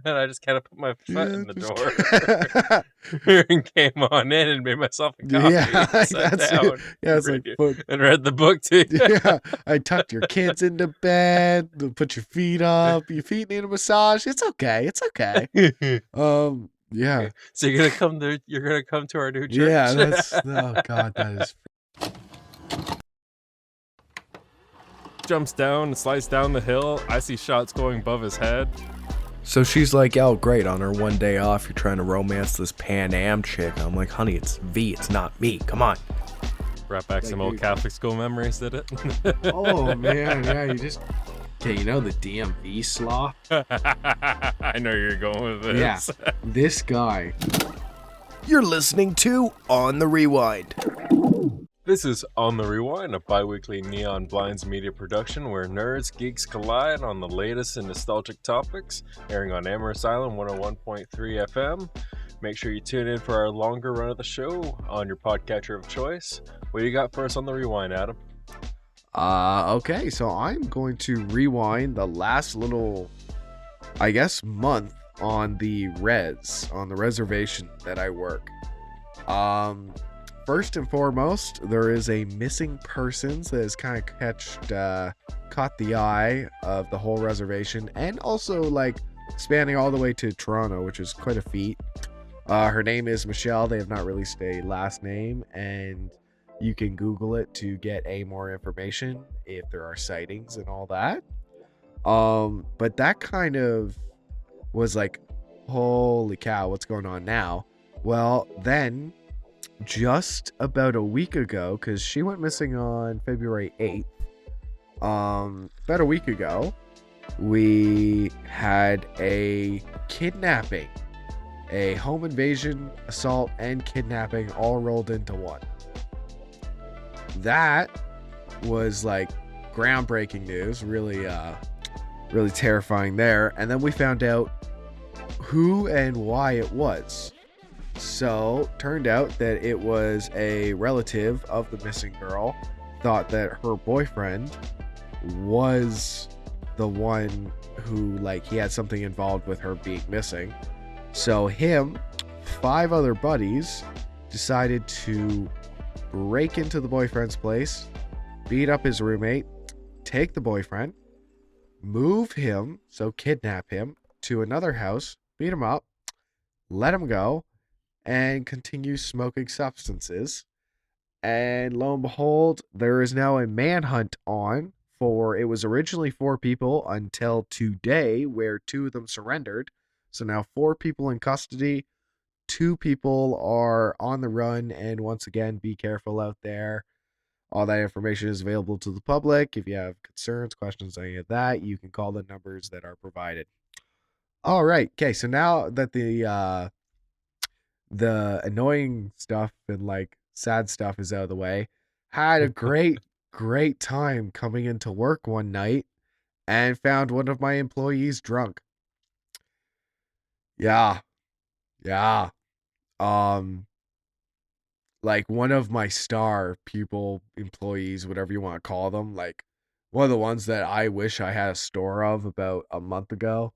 And I just kind of put my foot Yeah, in the just door and came on in and made myself a yeah, coffee, like sat that's it. down, Yeah, and it's like, read, but and read the book to you. yeah, I tucked your kids into bed, put your feet up, your feet need a massage. It's okay. It's okay. Yeah. Okay, so you're gonna come to our new Yeah, church. that's oh god, that is Jumps down and slides down the hill. I see shots going above his head. So she's like, oh, great, on her one day off, you're trying to romance this Pan Am chick. I'm like, honey, it's V, it's not me. Come on. Brought back some old Catholic school memories, did it? oh man, yeah, you just okay, you know the DMV sloth? I know you're going with this. Yeah. This guy. You're listening to On the Rewind. This is On the Rewind, a bi-weekly Neon Blinds media production where nerds, geeks collide on the latest and nostalgic topics, airing on Amherst Island 101.3 FM. Make sure you tune in for our longer run of the show on your podcatcher of choice. What do you got for us on the Rewind, Adam? Okay, so I'm going to rewind the last little, I guess, month on the reservation that I work. First and foremost, there is a missing persons that has kind of caught the eye of the whole reservation, and also like spanning all the way to Toronto, which is quite a feat. Her name is Michelle. They have not released a last name, and you can Google it to get more information if there are sightings and all that. But that kind of was like, holy cow, what's going on now? Well, then just about a week ago, because she went missing on February 8th, about a week ago, we had a kidnapping, a home invasion, assault, and kidnapping all rolled into one. That was like groundbreaking news, really terrifying there. And then we found out who and why it was. So, turned out that it was a relative of the missing girl, thought that her boyfriend was the one who, like, he had something involved with her being missing. So him, 5 other buddies, decided to break into the boyfriend's place, beat up his roommate, take the boyfriend, move him, so kidnap him, to another house, beat him up, let him go, and continue smoking substances. And lo and behold, there is now a manhunt on for, it was originally 4 people until today, where 2 of them surrendered. So now 4 people in custody, 2 people are on the run, and once again, be careful out there. All that information is available to the public. If you have concerns, questions, any of that, you can call the numbers that are provided. All right. Okay. So now that the annoying stuff and like sad stuff is out of the way, had a great time coming into work one night and found one of my employees drunk. Yeah. Um like one of my star people, employees, whatever you want to call them, like one of the ones that I wish I had a store of about a month ago,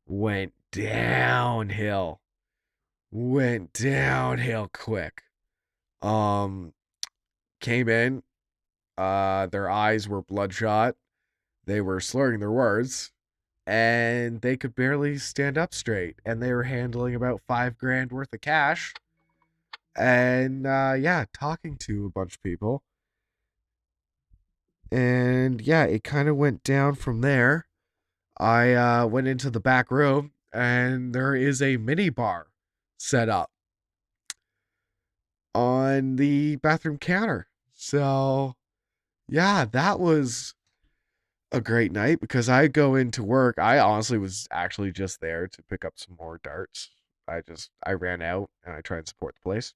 went downhill. Went downhill quick. Came in, their eyes were bloodshot. They were slurring their words, and they could barely stand up straight. And they were handling about $5,000 worth of cash. And yeah, talking to a bunch of people. And yeah, it kind of went down from there. I went into the back room, and there is a mini bar set up on the bathroom counter. So yeah, that was a great night because I go into work. I honestly was actually just there to pick up some more darts. I ran out and I tried to support the place.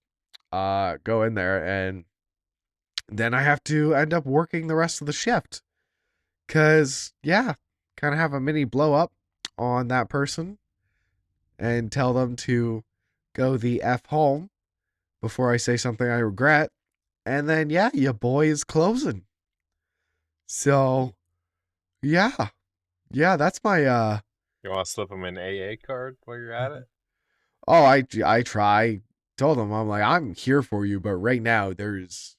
Go in there, and then I have to end up working the rest of the shift. Cause yeah, kind of have a mini blow up on that person and tell them to go the F home before I say something I regret. And then yeah, your boy is closing. So yeah, that's my You want to slip him an AA card while you're at it? Oh, I try. Told him, I'm like, I'm here for you, but right now there's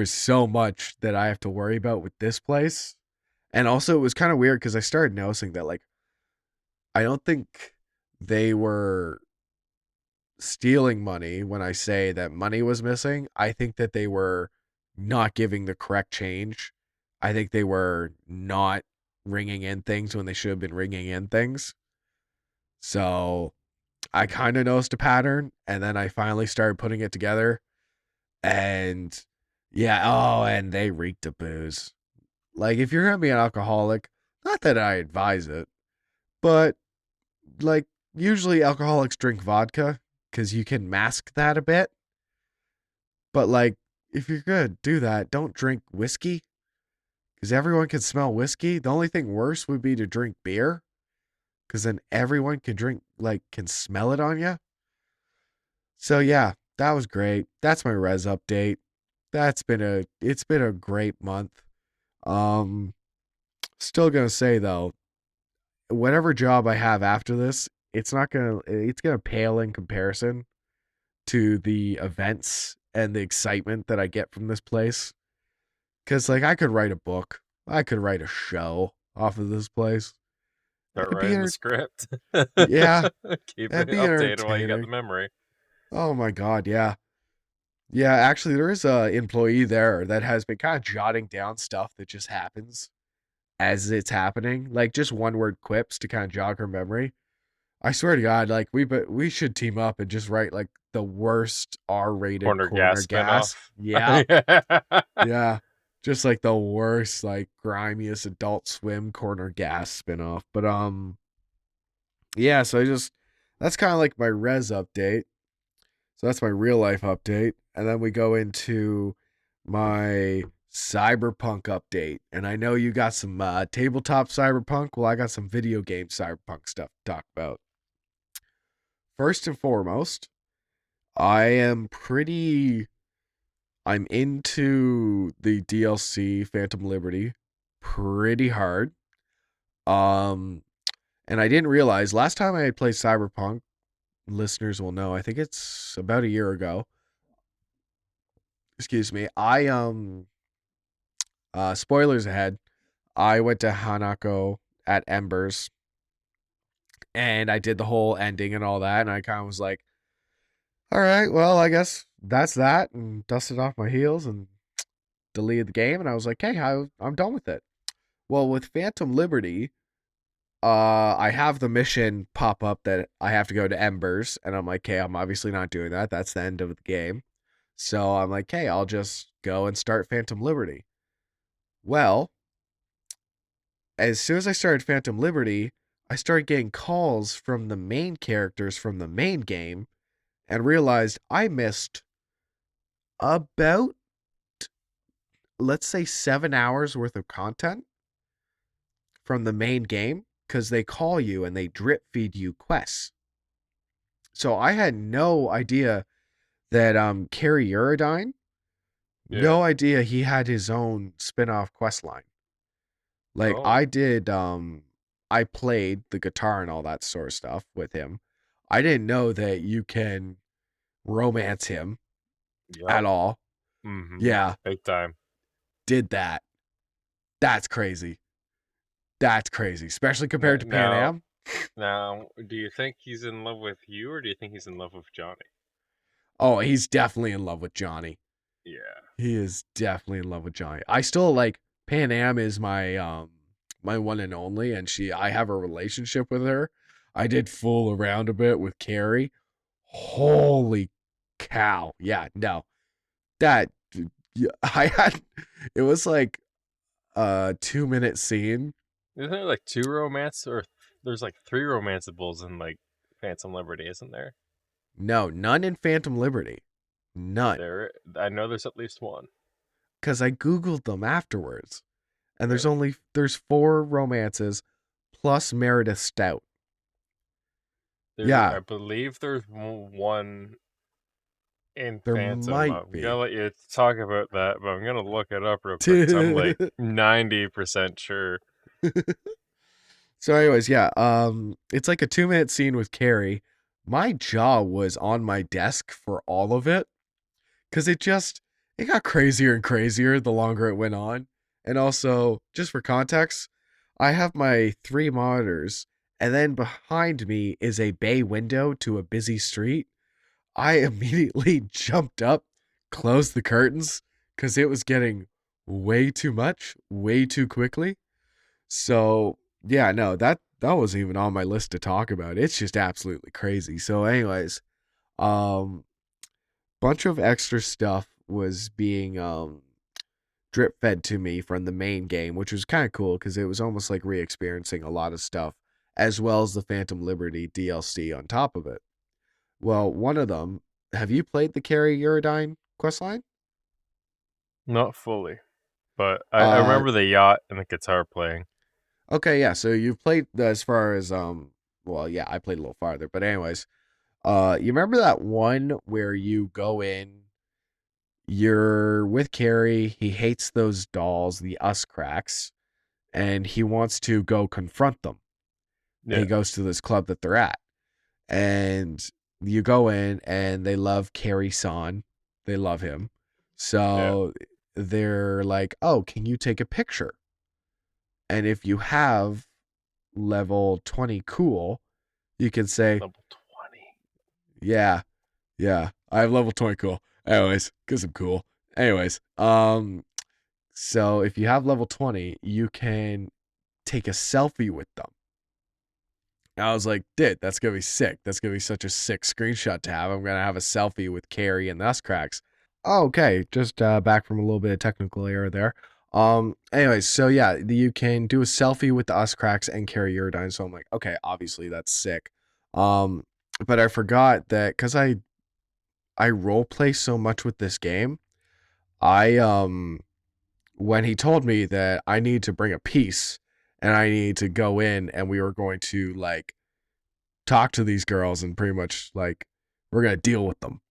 so much that I have to worry about with this place. And also it was kind of weird because I started noticing that like I don't think they were stealing money when I say that money was missing. I think that they were not giving the correct change. I think they were not ringing in things when they should have been ringing in things. So I kind of noticed a pattern, and then I finally started putting it together. And yeah, oh, and they reeked of booze. Like, if you're gonna be an alcoholic, not that I advise it, but like, usually alcoholics drink vodka because you can mask that a bit. But like, if you're gonna do that, don't drink whiskey because everyone can smell whiskey. The only thing worse would be to drink beer because then everyone can drink, like, can smell it on you. So yeah, that was great. That's my res update. It's been a great month. Um, Still gonna say though, whatever job I have after this, it's gonna pale in comparison to the events and the excitement that I get from this place. Cause like I could write a book, I could write a show off of this place. Start It'd be writing the script. yeah, Keep it'd it be updated while you got the entertaining. memory. Oh my god, yeah. Yeah, actually there is a employee there that has been kind of jotting down stuff that just happens as it's happening. Like just one word quips to kind of jog her memory. I swear to God, like we should team up and just write like the worst R-rated Corner gas corner gas. spinoff. Yeah, Yeah. yeah, just like the worst, like grimiest Adult Swim corner gas spinoff. But yeah. So that's kind of like my res update. So that's my real life update, and then we go into my Cyberpunk update. And I know you got some tabletop Cyberpunk. Well, I got some video game Cyberpunk stuff to talk about. First and foremost, I'm into the DLC Phantom Liberty pretty hard. Um and I didn't realize last time I had played Cyberpunk, listeners will know, I think it's about a year ago. Excuse me. I spoilers ahead. I went to Hanako at Embers and I did the whole ending and all that, and I kind of was like, all right, well, I guess that's that, and dusted off my heels and deleted the game. And I was like, hey, I'm done with it. Well, with Phantom Liberty, I have the mission pop up that I have to go to Embers, and I'm like, okay, I'm obviously not doing that. That's the end of the game. So I'm like, hey, I'll just go and start Phantom Liberty. Well, as soon as I started Phantom Liberty, I started getting calls from the main characters from the main game and realized I missed about, let's say, 7 hours worth of content from the main game because they call you and they drip feed you quests. So I had no idea that Carrie Uridine, no idea he had his own spin-off quest line. Like Oh. I played the guitar and all that sort of stuff with him. I didn't know that you can romance him at Yep. all. Mm-hmm. Yeah, Big time. did that. That's crazy. That's crazy, especially compared to Pan Am. Now, do you think he's in love with you, or do you think he's in love with Johnny? Oh, he's definitely in love with Johnny. Yeah. He is definitely in love with Johnny. I still like Pan Am is my my one and only, and I have a relationship with her. I did fool around a bit with Carrie. Holy cow. Yeah, no. That yeah, I had it was like a 2-minute scene. Isn't there like two romance, or there's like three romanceables in like Phantom Liberty, isn't there? No, none in Phantom Liberty. None. I know there's at least one. Because I Googled them afterwards. And Really? there's 4 romances plus Meredith Stout. Yeah, I believe there's one in there Phantom. might I'm be. gonna let you talk about that, but I'm gonna look it up real quick because I'm like 90% sure. So, anyways, yeah, it's like a 2-minute scene with Carrie. My jaw was on my desk for all of it because it got crazier and crazier the longer it went on. And also, just for context, I have my 3 monitors, and then behind me is a bay window to a busy street. I immediately jumped up, closed the curtains because it was getting way too much, way too quickly. So yeah, no, that wasn't even on my list to talk about. It's just absolutely crazy. So, anyways, um, bunch of extra stuff was being drip fed to me from the main game, which was kind of cool because it was almost like re-experiencing a lot of stuff, as well as the Phantom Liberty DLC on top of it. Well, one of them, have you played the Carrie Uridine questline? Not fully, but I Uh, remember the yacht and the guitar playing. okay, yeah. So you've played as far as well, yeah, I played a little farther, but anyways, you remember that one where you go in, you're with Carrie, he hates those dolls, the us cracks, and he wants to go confront them. And he Yeah, goes to this club that they're at. And you go in and they love Carrie San. They love him. yeah. So they're like, "Oh, can you take a picture?" And if you have level 20 cool, you can say, Level 20. "Yeah, yeah, I have level 20 cool." Anyways, because I'm cool. Anyways, so if you have level 20, you can take a selfie with them. And I was like, dude, that's gonna be sick. That's gonna be such a sick screenshot to have. I'm gonna have a selfie with Carrie and the us cracks. Oh, okay, just back from a little bit of technical error there. Anyways, so yeah, you can do a selfie with the us cracks and Carrie Uridine. So I'm like, okay, obviously that's sick. Um, but I forgot that because I role play so much with this game. I when he told me that I need to bring a piece and I need to go in and we were going to like talk to these girls and pretty much like we're gonna deal with them.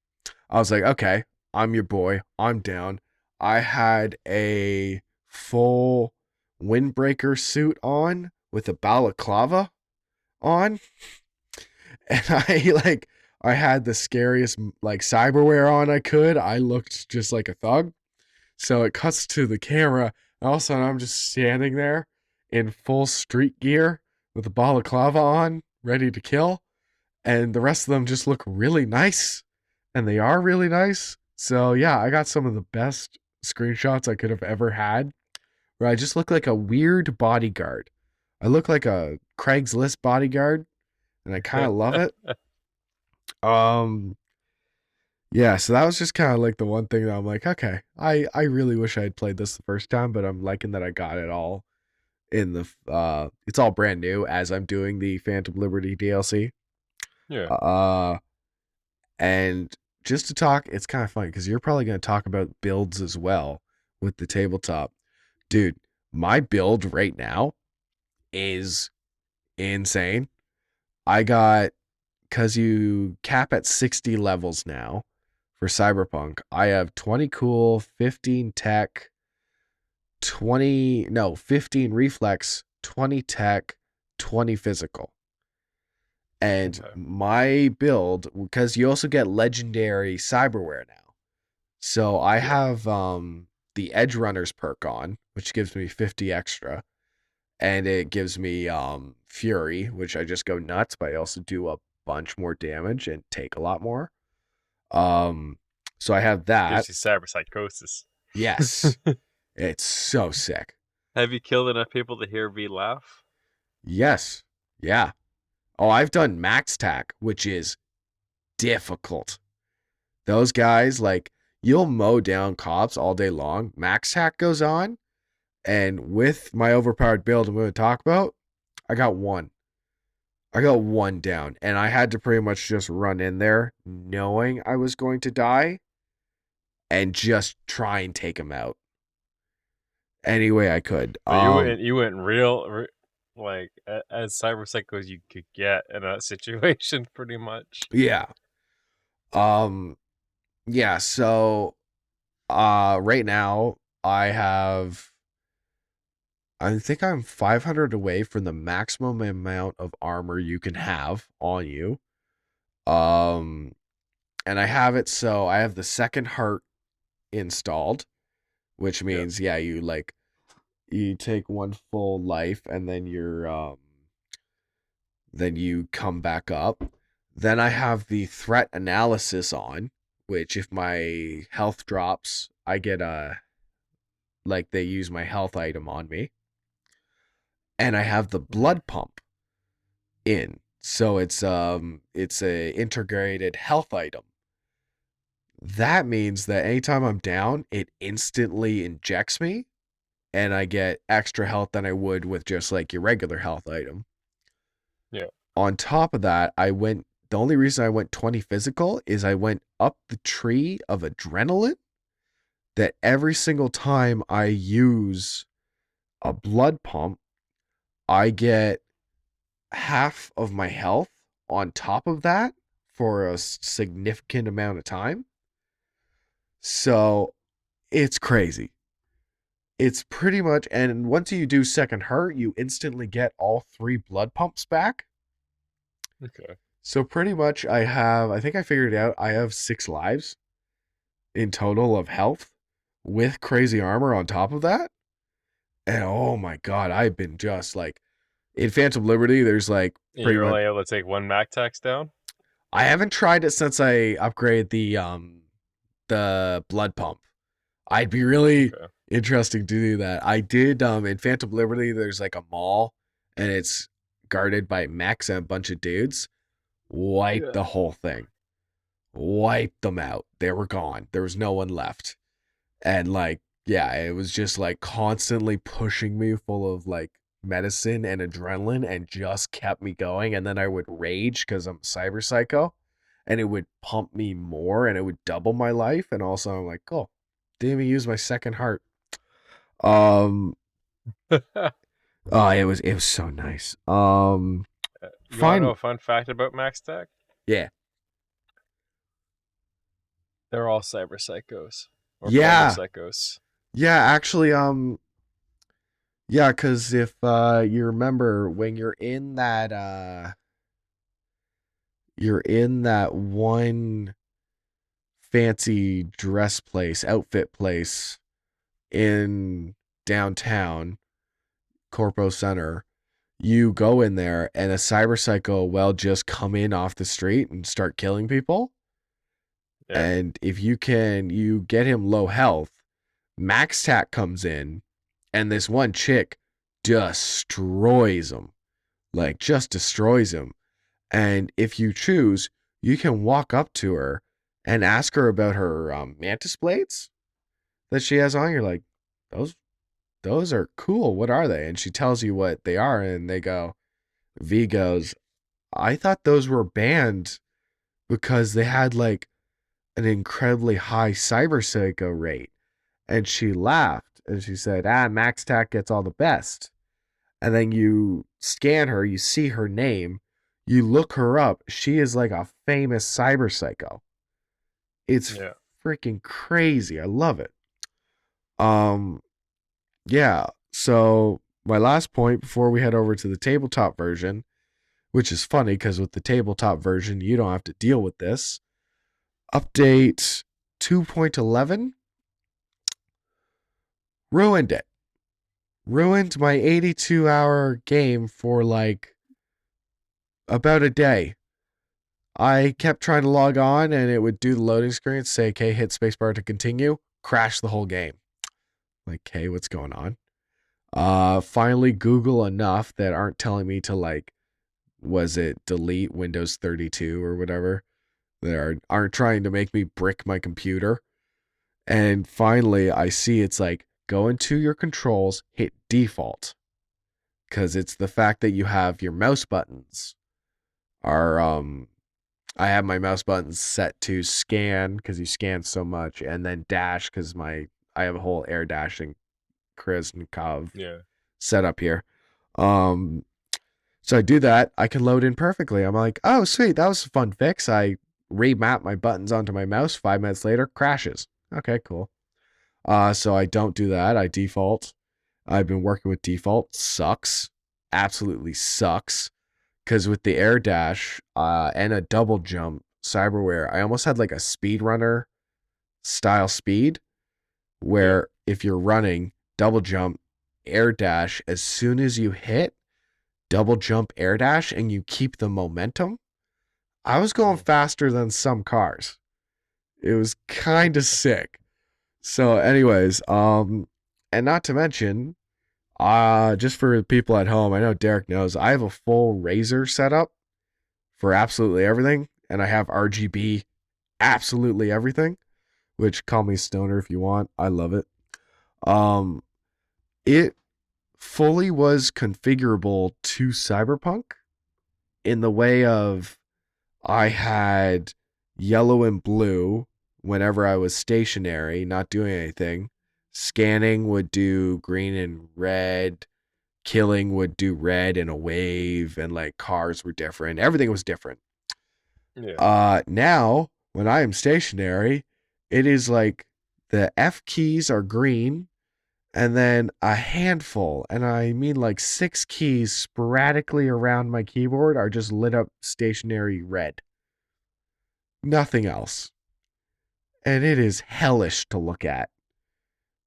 I was like, okay, I'm your boy. I'm down. I had a full windbreaker suit on with a balaclava on, and I had the scariest like cyberware on I could. I looked just like a thug. So it cuts to the camera, and all of a sudden I'm just standing there in full street gear with a balaclava on, ready to kill, and the rest of them just look really nice, and they are really nice. So yeah, I got some of the best screenshots I could have ever had, where I just look like a weird bodyguard. I look like a Craigslist bodyguard, and I kind of love it. Um, yeah, so that was just kind of like the one thing that I'm like, okay, I really wish I had played this the first time, but I'm liking that I got it all in the it's all brand new as I'm doing the Phantom Liberty DLC. Yeah. Uh And just to talk, it's kind of funny because you're probably going to talk about builds as well with the tabletop. Dude, my build right now is insane. I got, because you cap at 60 levels now for Cyberpunk, I have 20 cool, 15 tech, 15 reflex, 20 tech, 20 physical. And Okay. my build, because you also get legendary cyberware now. So I Yeah. have the Edge Runners perk on, which gives me 50 extra. And it gives me Fury, which I just go nuts, but I also do a bunch more damage and take a lot more. Um so I have that. Gives you cyber psychosis. Yes. It's so sick. Have you killed enough people to hear V laugh? Yes. Yeah. Oh, I've done max tack, which is difficult. Those guys, like, you'll mow down cops all day long. Max tack goes on, and with my overpowered build I'm going to talk about, I got one. I got one down, and I had to pretty much just run in there knowing I was going to die and just try and take him out any way I could. So you went like as cyber psycho as you could get in that situation, pretty much. Yeah. Um, yeah, so right now I have I think I'm 500 away from the maximum amount of armor you can have on you. And I have it so I have the second heart installed, which means you take one full life and then then you come back up. Then I have the threat analysis on, which if my health drops, I get they use my health item on me. And I have the blood pump in. So it's a integrated health item. That means that anytime I'm down, it instantly injects me and I get extra health than I would with just like your regular health item. Yeah. On top of that, the only reason I went 20 physical is I went up the tree of adrenaline that every single time I use a blood pump, I get half of my health on top of that for a significant amount of time. So it's crazy. It's pretty much, and once you do second heart, you instantly get all 3 blood pumps back. Okay. So pretty much I think I figured it out. I have 6 lives in total of health with crazy armor on top of that. And oh my God, I've been just like, in Phantom Liberty, there's like pretty You're much, only able to take 1 Mac tax down? I haven't tried it since I upgraded the blood pump. I'd be really interesting to do that. I did in Phantom Liberty, there's like a mall and it's guarded by mechs and a bunch of dudes. Wiped the whole thing. Wiped them out. They were gone. There was no one left. And like, yeah, it was just like constantly pushing me full of like medicine and adrenaline and just kept me going. And then I would rage because I'm a cyber psycho and it would pump me more and it would double my life. And also I'm like, oh, didn't even use my second heart. Oh, it was so nice. You want to know a fun fact about Max Tech? Yeah. They're all cyber psychos. Or psychos. Yeah, actually, yeah, because if you remember when you're in that one fancy dress place, outfit place in downtown Corpo Center, you go in there and a cyber psycho will just come in off the street and start killing people. Yeah. And if you get him low health, Max Tack comes in and this one chick destroys him. Like just destroys him. And if you choose, you can walk up to her and ask her about her mantis blades that she has on. You're like, those are cool. What are they? And she tells you what they are. And they go, V goes, I thought those were banned because they had like an incredibly high cyber psycho rate. And she laughed and she said, Max Tack gets all the best. And then you scan her, you see her name, you look her up. She is like a famous cyber psycho. It's freaking crazy. I love it. Yeah. So my last point before we head over to the tabletop version, which is funny because with the tabletop version, you don't have to deal with this. Update 2.11 ruined it. Ruined my 82-hour game for like about a day. I kept trying to log on and it would do the loading screen, say, okay, hit spacebar to continue, crash the whole game. Like, okay, what's going on? Finally Google enough that aren't telling me to like, was it delete Windows 32 or whatever? That aren't trying to make me brick my computer. And finally I see it's like, go into your controls, hit default. Because it's the fact that you have your mouse buttons are, I have my mouse buttons set to scan because you scan so much, and then dash because I have a whole air dashing Krasnikov set up here. So I do that. I can load in perfectly. I'm like, oh, sweet. That was a fun fix. I remap my buttons onto my mouse. 5 minutes later, crashes. Okay, cool. So I don't do that. I default. I've been working with default. Sucks. Absolutely sucks. Because with the air dash and a double jump cyberware, I almost had like a speedrunner style speed where if you're running double jump, air dash, as soon as you hit double jump, air dash, and you keep the momentum, I was going faster than some cars. It was kind of sick. So anyways, and not to mention, just for people at home, I know Derek knows, I have a full Razer setup for absolutely everything, and I have RGB absolutely everything, which call me stoner if you want. I love it. It fully was configurable to Cyberpunk in the way of I had yellow and blue whenever I was stationary, not doing anything. Scanning would do green and red. Killing would do red in a wave, and like cars were different. Everything was different. Yeah. Now when I am stationary, it is like the F keys are green, and then a handful, and I mean like 6 keys sporadically around my keyboard are just lit up stationary red. Nothing else. And it is hellish to look at.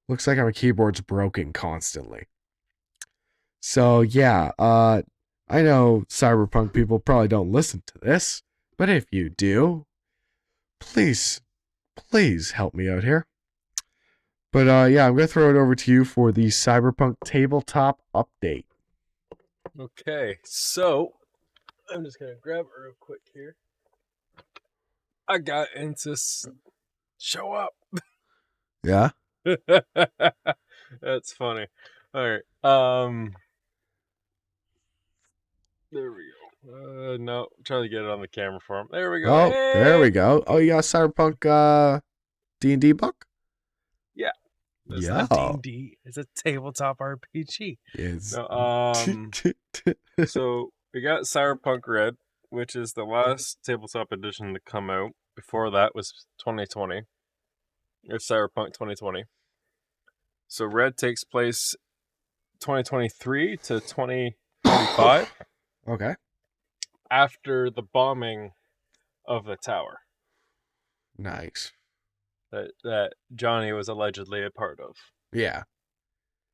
Looks like my keyboard's broken constantly. So yeah, I know Cyberpunk people probably don't listen to this, but if you do, please help me out here. But yeah, I'm going to throw it over to you for the Cyberpunk tabletop update. Okay, so I'm just gonna grab it real quick here. I got into show up. Yeah? That's funny. All right. There we go. No, trying to get it on the camera for him. There we go. Oh, there we Hey! go. Oh, you got Cyberpunk D&D book? Yeah. It's Yeah. not D&D. It's a tabletop RPG. It's No, so we got Cyberpunk Red, which is the last tabletop edition to come out. Before that was 2020. It's Cyberpunk 2020. So Red takes place 2023 to 2025 okay. after the bombing of the tower Nice. that Johnny was allegedly a part of. Yeah.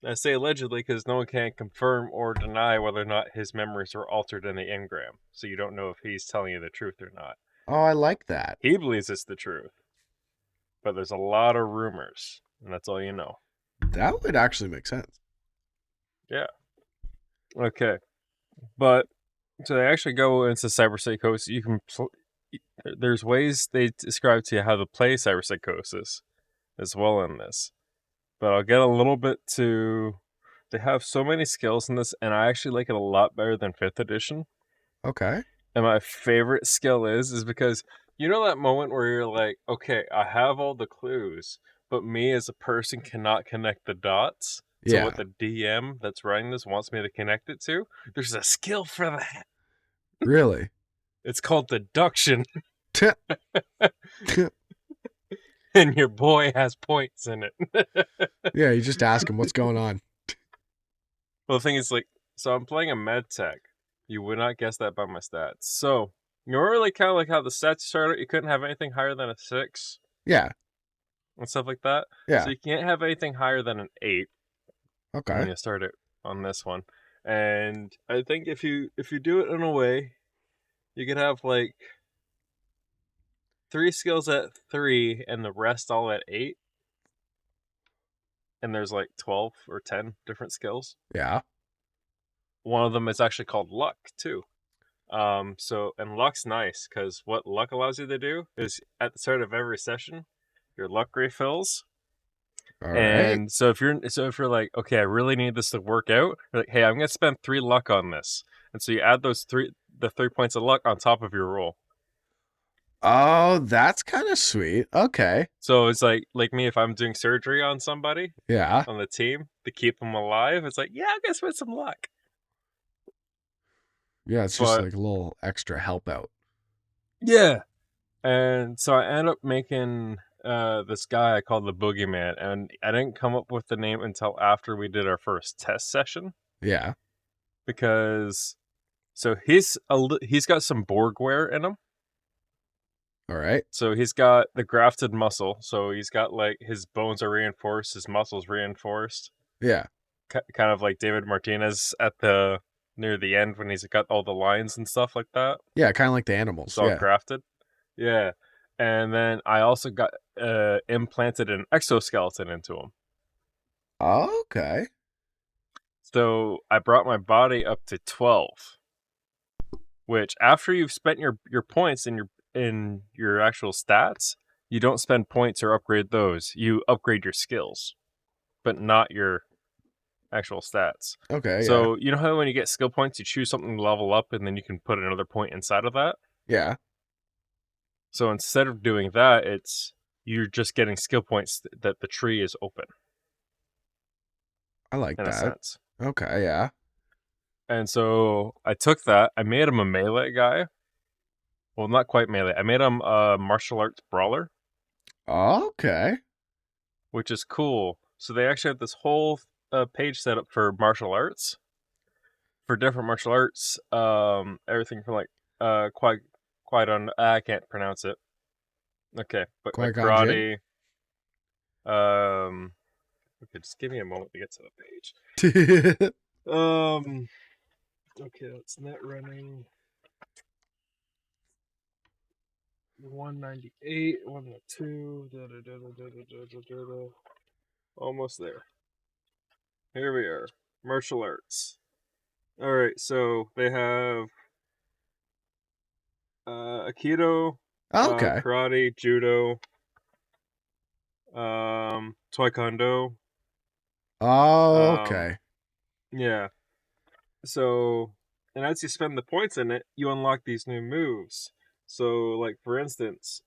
I say allegedly because no one can confirm or deny whether or not his memories were altered in the engram, so you don't know if he's telling you the truth or not. Oh, I like that. He believes it's the truth, but there's a lot of rumors, and that's all you know. That would actually make sense. Yeah. Okay. But so they actually go into cyberpsychosis. You can there's ways they describe to you how to play cyberpsychosis as well in this. But I'll get a little bit to. They have so many skills in this, and I actually like it a lot better than 5th edition. Okay. And my favorite skill is because you know that moment where you're like, okay, I have all the clues, but me as a person cannot connect the dots. So Yeah. what the DM that's running this wants me to connect it to, there's a skill for that. Really? It's called deduction. And your boy has points in it. Yeah, you just ask him what's going on. Well, the thing is, like, so I'm playing a med tech. You would not guess that by my stats. So, normally kind of like how the stats started, you couldn't have anything higher than a 6 Yeah. and stuff like that. Yeah. So you can't have anything higher than an 8 when Okay. you start it on this one. And I think if you do it in a way, you could have like 3 skills at 3 and the rest all at 8. And there's like 12 or 10 different skills. Yeah. One of them is actually called luck too. And luck's nice because what luck allows you to do is at the start of every session, your luck refills. All right. And so if you're like, okay, I really need this to work out, you're like, hey, I'm gonna spend 3 luck on this. And so you add the 3 points of luck on top of your roll. Oh, that's kind of sweet. Okay. So it's like me, if I'm doing surgery on somebody Yeah. on the team to keep them alive, it's like, yeah, I'm gonna spend some luck. Yeah, it's just But- like a little extra help out. Yeah. And so I end up making this guy I called the Boogeyman, and I didn't come up with the name until after we did our first test session Yeah. because so he's got some Borgware in him. All right. So he's got the grafted muscle. So he's got like his bones are reinforced, his muscles reinforced. Yeah. Kind of like David Martinez at the near the end when he's got all the lines and stuff like that. Yeah, kind of like the animals. It's all Yeah. grafted. Yeah. And then I also got implanted an exoskeleton into him. Okay. So I brought my body up to 12. Which after you've spent your points in your actual stats, you don't spend points or upgrade those. You upgrade your skills, but not your actual stats. Okay. So you know how when you get skill points, you choose something to level up, and then you can put another point inside of that. Yeah. So instead of doing that, you're just getting skill points that the tree is open. I like in that. a sense. Okay. Yeah. And so I took that. I made him a melee guy. Well, not quite melee. I made him a martial arts brawler. Okay. Which is cool. So they actually have this whole page set up for martial arts, for different martial arts. Everything from like I can't pronounce it. Okay, but like Qui-Gon karate. Okay, just give me a moment to get to the page. Okay, that's net running. 198, 102, almost there. Here we are. Martial arts. Alright, so they have Aikido, Okay. karate, judo, taekwondo. Okay. Yeah. So, and as you spend the points in it, you unlock these new moves. So, like for instance,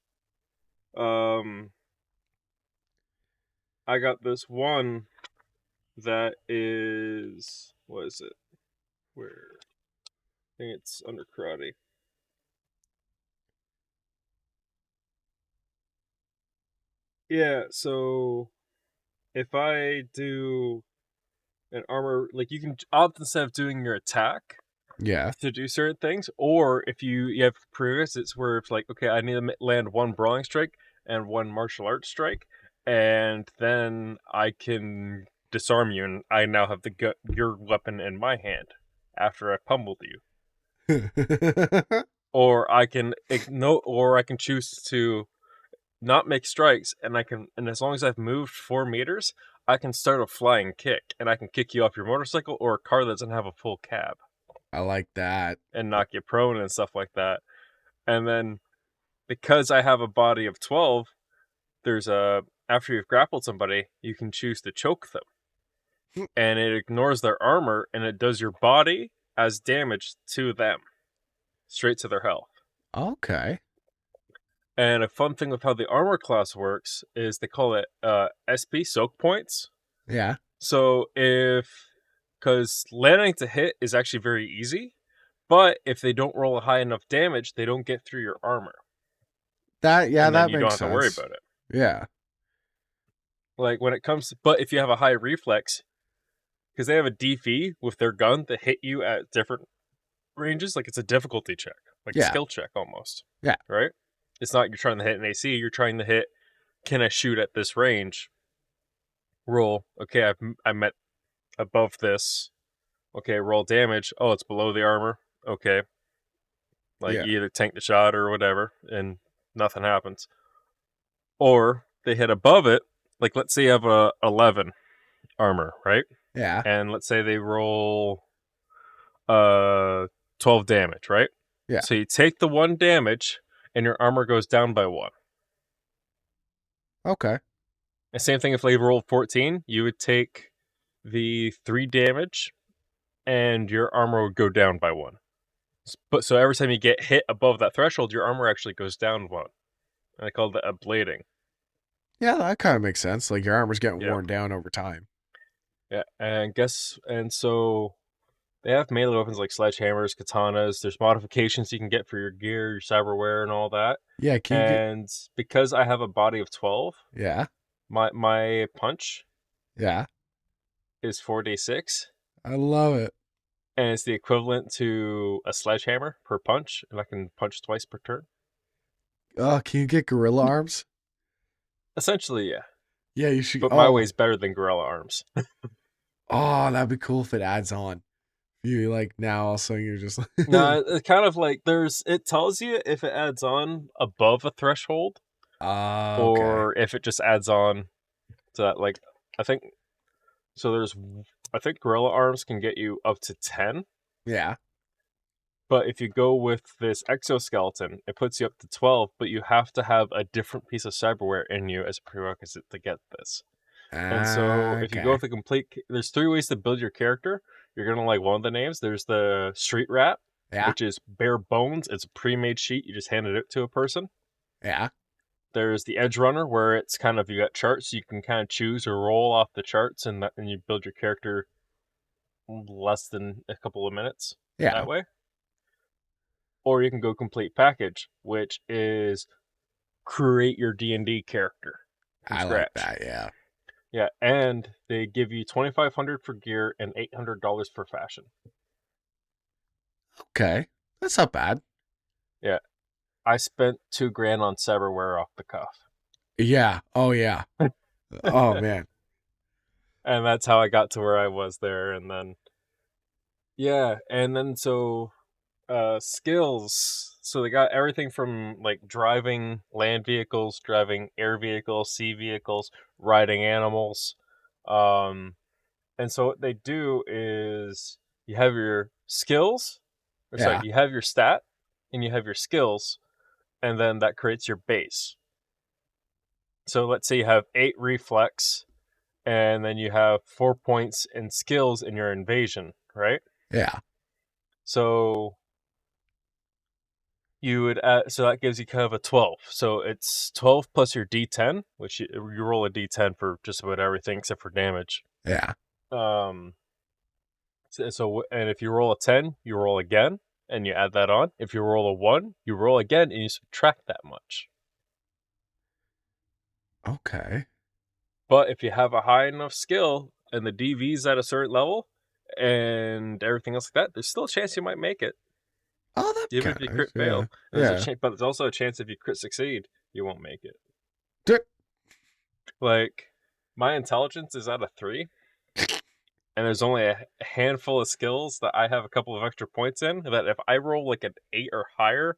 I got this one that is, what is it? Where? I think it's under karate. Yeah, so if I do an armor, like you can opt instead of doing your attack Yeah. to do certain things, or if you have prerequisites where it's like, okay, I need to land one brawling strike and one martial arts strike, and then I can disarm you, and I now have your weapon in my hand after I pummeled you. Or I can choose to not make strikes, and as long as I've moved 4 meters, I can start a flying kick, and I can kick you off your motorcycle or a car that doesn't have a full cab. I like that. And knock you prone and stuff like that. And then because I have a body of 12, after you've grappled somebody, you can choose to choke them. And it ignores their armor, and it does your body as damage to them. Straight to their health. Okay. And a fun thing with how the armor class works is they call it SP, soak points. Yeah. So because landing to hit is actually very easy, but if they don't roll a high enough damage, they don't get through your armor. That and then makes you don't have sense. to worry about it. Yeah. Like when it comes, but if you have a high reflex, because they have a DV with their gun to hit you at different ranges, like it's a difficulty check, like a skill check almost. Yeah. Right? It's not you're trying to hit an AC, you're trying to hit, can I shoot at this range? Roll, okay, I'm at above this. Okay, roll damage. Oh, it's below the armor. Okay. Like you either tank the shot or whatever, and nothing happens. Or they hit above it, like let's say you have a 11 armor, right? Yeah. And let's say they roll 12 damage, right? Yeah. So you take the 1 damage, and your armor goes down by 1. Okay. And same thing if they rolled 14, you would take the 3 damage, and your armor would go down by 1. But so every time you get hit above that threshold, your armor actually goes down 1. And I call that ablating. Yeah, that kind of makes sense. Like your armor's getting worn down over time. Yeah, and so They have melee weapons like sledgehammers, katanas. There's modifications you can get for your gear, your cyberware, and all that. Yeah, can you And because I have a body of 12, Yeah, my punch yeah. is 4d6, I love it. and it's the equivalent to a sledgehammer per punch, and I can punch twice per turn. Oh, can you get gorilla arms? Essentially, yeah. Yeah, you should. But Oh, my way's better than gorilla arms. oh, that'd be cool if it adds on. You like now all of a sudden you're just No, it's kind of like it tells you if it adds on above a threshold okay. or if it just adds on to that. Like, I think I think gorilla arms can get you up to 10, Yeah. but if you go with this exoskeleton, it puts you up to 12, but you have to have a different piece of cyberware in you as a prerequisite to get this. And so if you go with there's 3 ways to build your character. You're going to like one of the names. There's the street rat, Yeah. which is bare bones. It's a pre-made sheet. You just handed it to a person. Yeah. There's the edge runner, where it's kind of, you got charts. You can kind of choose or roll off the charts, and you build your character less than a couple of minutes Yeah. that way. Or you can go complete package, which is create your D&D character from I scratch. like that. Yeah. Yeah, and they give you $2,500 for gear and $800 for fashion. Okay, that's not bad. Yeah, I spent $2,000 on cyberware off the cuff, Yeah. Oh yeah. Oh man. and that's how I got to where I was there. And then, so skills. So they got everything from like driving land vehicles, driving air vehicles, sea vehicles, riding animals. And so what they do is you have your skills, Yeah. you have your stat, and you have your skills, and then that creates your base. So let's say you have 8 reflex, and then you have 4 points in skills in your invasion, right? Yeah. So you would add, so that gives you kind of a 12. So it's 12 plus your D10, which you roll a D10 for just about everything except for damage. Yeah. And if you roll a 10, you roll again, and you add that on. If you roll a 1, you roll again, and you subtract that much. Okay. But if you have a high enough skill, and the DV's at a certain level, and everything else like that, there's still a chance you might make it. Oh, that's Even if you crit fail. Yeah. But there's also a chance if you crit succeed, you won't make it. Dick. Like, my intelligence is at a 3. And there's only a handful of skills that I have a couple of extra points in, that if I roll like an 8 or higher,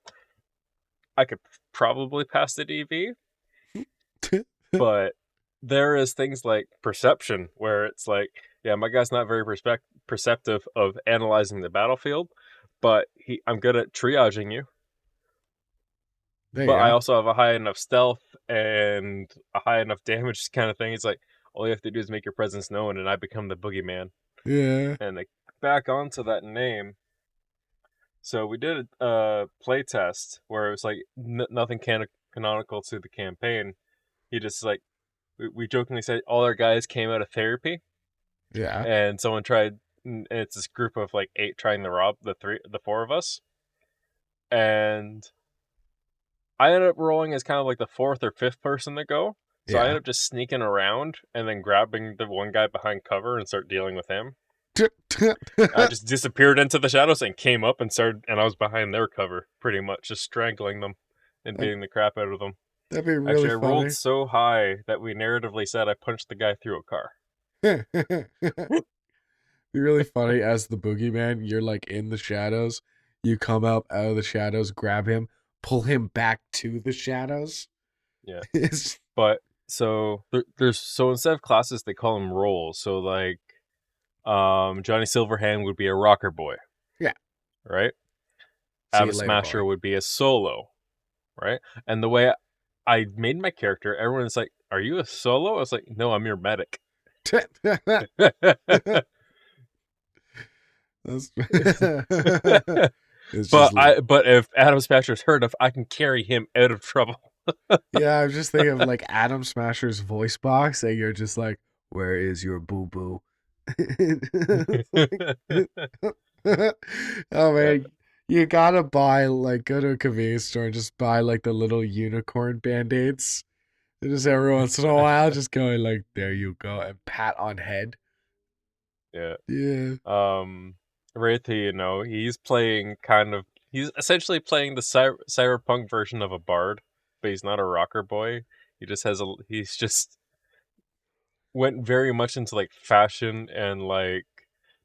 I could probably pass the DV. But there is things like perception, where it's like, yeah, my guy's not very perceptive of analyzing the battlefield, but I'm good at triaging you. But I also have a high enough stealth and a high enough damage kind of thing. It's like, all you have to do is make your presence known, and I become the boogeyman. Yeah. And back onto that name. So we did a play test where it was like nothing canonical to the campaign. He just like, we jokingly said all our guys came out of therapy. Yeah. And someone tried, and it's this group of like 8 trying to rob the 4 of us. And I ended up rolling as kind of like the 4th or 5th person to go. So I ended up just sneaking around and then grabbing the one guy behind cover and start dealing with him. I just disappeared into the shadows and came up and I was behind their cover, pretty much, just strangling them and beating the crap out of them. That'd be really Actually, I funny. rolled so high that we narratively said I punched the guy through a car. Be really funny as the boogeyman. You're like in the shadows. You come up out of the shadows, grab him, pull him back to the shadows. Yeah. But so so instead of classes, they call them roles. So like, Johnny Silverhand would be a rocker boy. Yeah. Right. See you Adam later, Smasher boy. would be a solo. Right. And the way I made my character, everyone's like, "Are you a solo?" I was like, "No, I'm your medic." But if Adam Smasher's hurt, if I can carry him out of trouble. Yeah, I'm just thinking of like Adam Smasher's voice box, and you're just like, "Where is your boo boo?" Oh man, you gotta buy like go to a convenience store and just buy like the little unicorn band-aids. And just every once in a while, just going like, there you go, and pat on head. Yeah. Yeah. Wraith, he's essentially playing the cyberpunk version of a bard, but he's not a rocker boy. He's just went very much into like fashion and like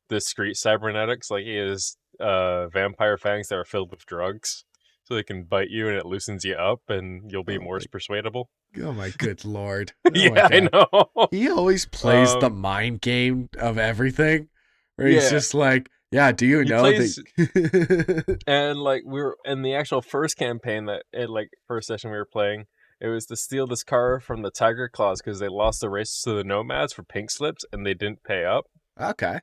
discreet cybernetics. Like he has vampire fangs that are filled with drugs, so they can bite you and it loosens you up, and you'll be more persuadable. Oh my good lord. Oh my Yeah, I god. know. He always plays the mind game of everything. Where he's Yeah. just like, yeah, do you He know plays- that And like we were in the actual first campaign first session we were playing, it was to steal this car from the Tiger Claws because they lost the races to the Nomads for pink slips and they didn't pay up. Okay.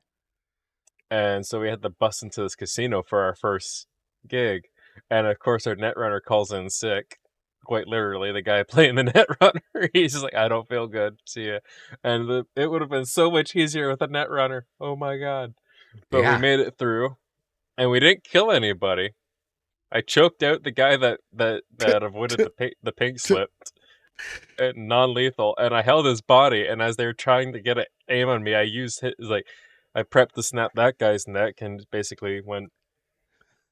And so we had to bust into this casino for our first gig. And of course our netrunner calls in sick. Quite literally, the guy playing the netrunner, he's just like, I don't feel good. See ya. And it would have been so much easier with a netrunner. Oh my god. But we made it through. And we didn't kill anybody. I choked out the guy that avoided the pink slip, and non-lethal, and I held his body. And as they were trying to get an aim on me, I prepped to snap that guy's neck, and basically went,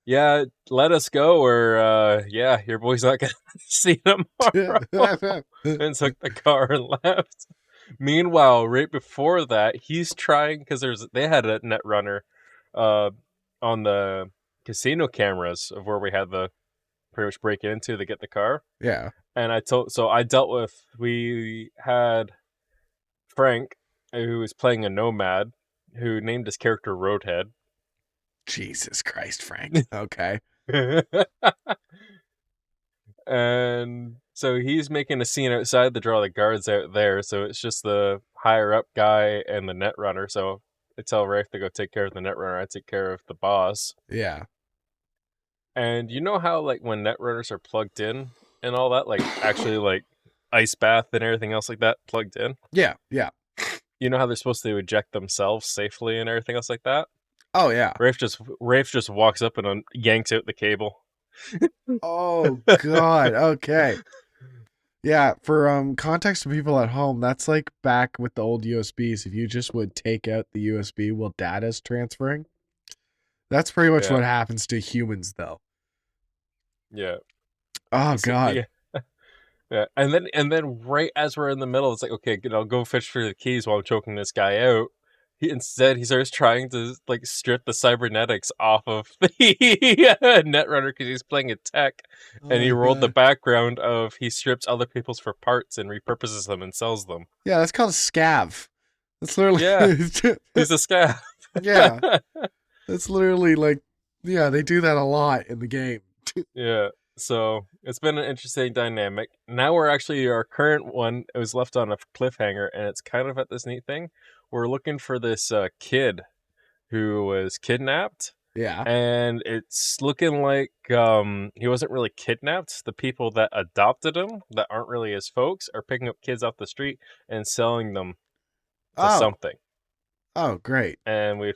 "Yeah, let us go, or yeah, your boy's not gonna see tomorrow," and took the car and left. Meanwhile, right before that, he's trying because they had a net runner, on the casino cameras of where we had the pretty much break into to get the car. Yeah. And we had Frank, who was playing a nomad, who named his character Roadhead. Jesus Christ, Frank. Okay. And so he's making a scene outside to draw the guards out there. So it's just the higher up guy and the net runner. So I tell Rafe to go take care of the net runner. I take care of the boss. Yeah. And you know how like when net runners are plugged in and all that, like actually like ice bath and everything else like that plugged in? Yeah. Yeah. You know how they're supposed to eject themselves safely and everything else like that? Oh yeah. Rafe just walks up and yanks out the cable. Oh god. Okay. Yeah, for context to people at home, that's like back with the old USBs. If you just would take out the USB while data's transferring, that's pretty much what happens to humans, though. Yeah. Oh god. Yeah. Yeah. And then right as we're in the middle, it's like, okay, I'll go fish for the keys while I'm choking this guy out. He starts trying to like strip the cybernetics off of the netrunner because he's playing a tech, and he rolled the background of he strips other people's for parts and repurposes them and sells them. Yeah, that's called a scav. That's literally he's a scav. Yeah, that's literally like they do that a lot in the game. Yeah, so it's been an interesting dynamic. Now our current one, it was left on a cliffhanger, and it's kind of at this neat thing. We're looking for this kid who was kidnapped. Yeah. And it's looking like he wasn't really kidnapped. The people that adopted him, that aren't really his folks, are picking up kids off the street and selling them to something. Oh, great. And we've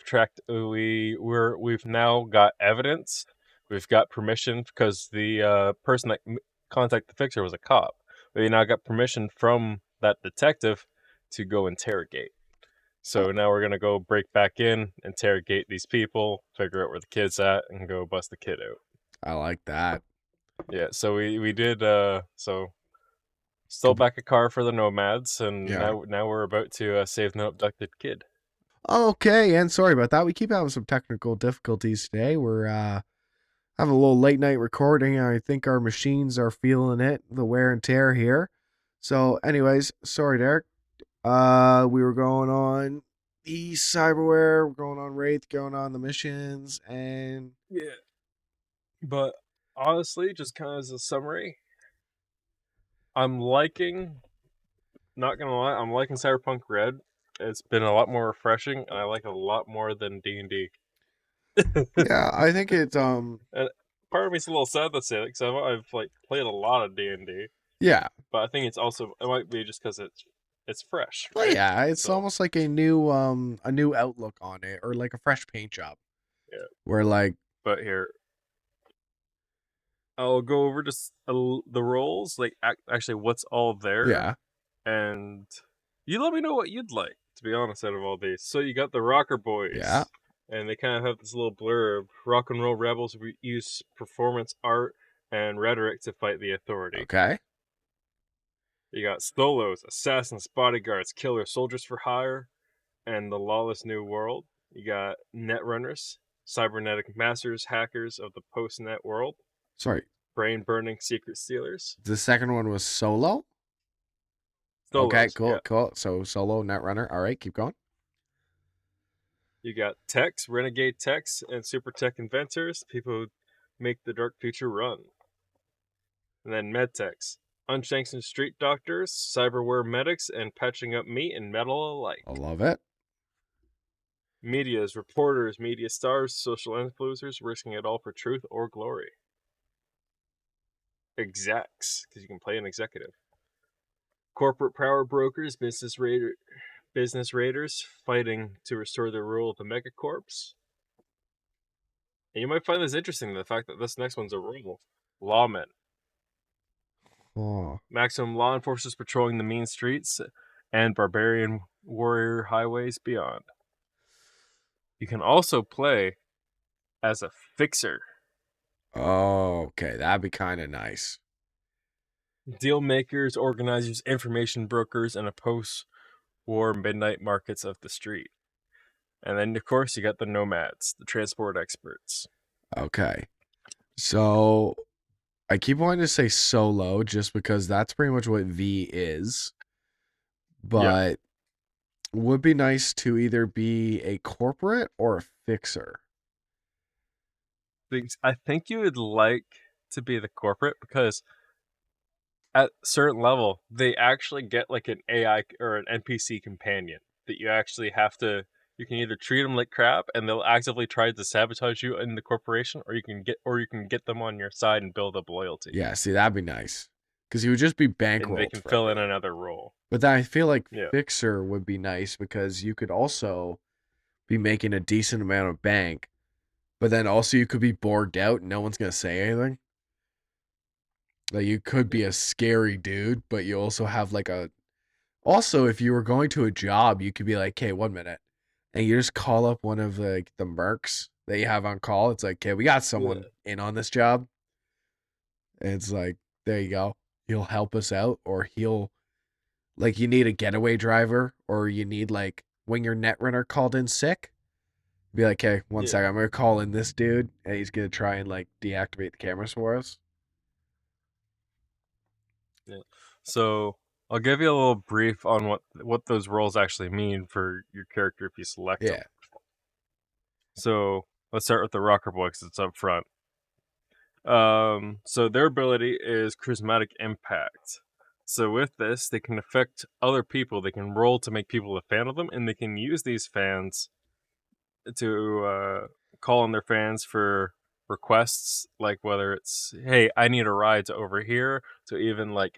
now got evidence. We've got permission because the person that contacted the fixer was a cop. We now got permission from that detective to go interrogate. So now we're going to go break back in, interrogate these people, figure out where the kid's at, and go bust the kid out. I like that. Yeah, so we did, stole back a car for the Nomads, and now we're about to save the abducted kid. Okay, and sorry about that. We keep having some technical difficulties today. We're having a little late night recording, and I think our machines are feeling it, the wear and tear here. So anyways, sorry, Derek. We were going on the cyberware, we're going on Wraith, going on the missions, and yeah. But honestly, just kind of as a summary, I'm liking Cyberpunk Red. It's been a lot more refreshing, and I like it a lot more than D&D. Yeah, I think it's And part of me's a little sad to say that because I've like played a lot of D&D. Yeah, but I think it might be just because it's fresh. Right? Yeah, it's almost like a new outlook on it, or like a fresh paint job. Where like, But here, I'll go over just the roles, like actually what's all there, yeah, and you let me know what you'd like. To be honest, out of all these, so you got the Rocker Boys, yeah, and they kind of have this little blurb: rock and roll rebels use performance art and rhetoric to fight the authority. okay. You got Stolos, assassins, bodyguards, killers, soldiers for hire, and the lawless new world. You got Netrunners, cybernetic masters, hackers of the post-net world, Sorry, brain-burning secret stealers. the second one was Solo. Okay, Stolos, cool, yeah. cool. So Solo, Netrunner. All right, keep going. You got techs, renegade techs, and super tech inventors, people who make the dark future run. And then medtechs, unsanctioned street doctors, cyberware medics, and patching up meat and metal alike. I love it. Media's reporters, media stars, social influencers, risking it all for truth or glory. Execs, because you can play an executive. Corporate power brokers, business raiders fighting to restore the rule of the megacorps. And you might find this interesting, the fact that this next one's a rule. Lawmen. Oh, Maximum law enforcers patrolling the mean streets and barbarian warrior highways beyond. You can also play as a fixer. okay, that'd be kind of nice. Deal makers, organizers, information brokers, and a post-war midnight markets of the street. And then, of course, you got the nomads, the transport experts. Okay, so I keep wanting to say Solo just because that's pretty much what V is, but would be nice to either be a corporate or a fixer. I think you would like to be the corporate because at a certain level, they actually get like an AI or an NPC companion that you actually have to. You can either treat them like crap, and they'll actively try to sabotage you in the corporation, or you can get them on your side and build up loyalty. Yeah, see, that'd be nice because he would just be And they bankrolled can for fill in everything. another role. But then I feel like Yeah. fixer would be nice because you could also be making a decent amount of bank, but then also you could be bored out and no one's gonna say anything. Like you could be a scary dude, but you also have like a. Also, if you were going to a job, you could be like, "Okay, 1 minute," and you just call up one of the mercs that you have on call. It's like, "Okay, we got someone in on this job." And it's like, there you go. He'll help us out, or he'll like you need a getaway driver, or you need like when your netrunner called in sick. Be like, "Hey, one Yeah. second, I'm gonna call in this dude, and he's gonna try and like deactivate the cameras for us." So I'll give you a little brief on what those roles actually mean for your character if you select them. Yeah. So let's start with the Rocker Boy because it's up front. So their ability is charismatic impact. So with this, they can affect other people. They can roll to make people a fan of them, and they can use these fans to call on their fans for requests, like whether it's, hey, I need a ride to over here, to even like,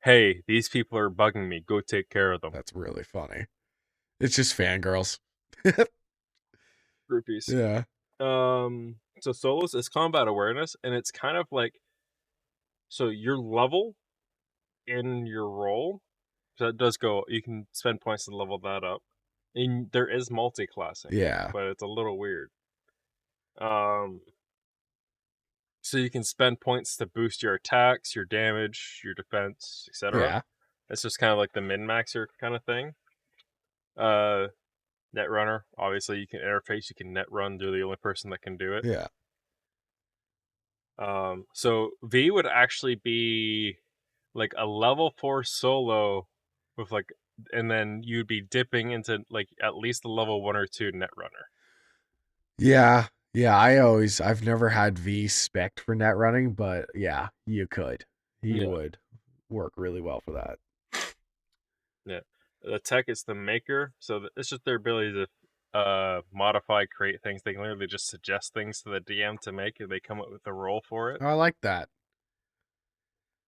hey, these people are bugging me, go take care of them. That's really funny. It's just fangirls. Groupies. Yeah. So Solos is combat awareness, and it's kind of like, so your level in your role, so it does go, you can spend points to level that up. And there is multi-classing. Yeah. But it's a little weird. So you can spend points to boost your attacks, your damage, your defense, etc. Yeah. It's just kind of like the min-maxer kind of thing. Netrunner, obviously you can interface, you can net run, you're the only person that can do it. Yeah. So V would actually be like a level 4 solo with like, and then you'd be dipping into like at least a level 1 or 2 netrunner. Yeah. Yeah. I've never had V spec for net running, but yeah, you could. He would work really well for that. Yeah. The tech is the maker, so it's just their ability to modify, create things. They can literally just suggest things to the DM to make, and they come up with a role for it. I like that.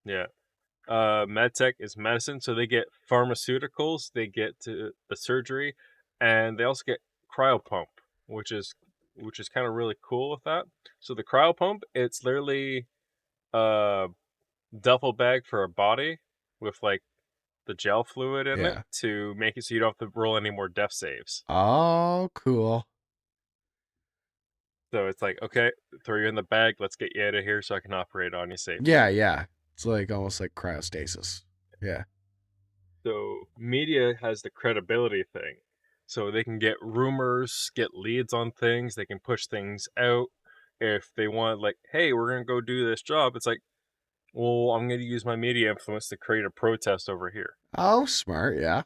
Yeah. Medtech is medicine, so they get pharmaceuticals, they get to the surgery, and they also get cryopump, which is which is kind of really cool with that. So the cryo pump, it's literally a duffel bag for a body with like the gel fluid in it Yeah. to make it so you don't have to roll any more death saves. Oh, cool. So it's like, okay, throw you in the bag, let's get you out of here so I can operate on you safely. Yeah, yeah. It's like almost like cryostasis. Yeah. So media has the credibility thing. So they can get rumors, get leads on things, they can push things out. If they want, like, hey, we're going to go do this job, it's like, well, I'm going to use my media influence to create a protest over here. Oh, smart. Yeah.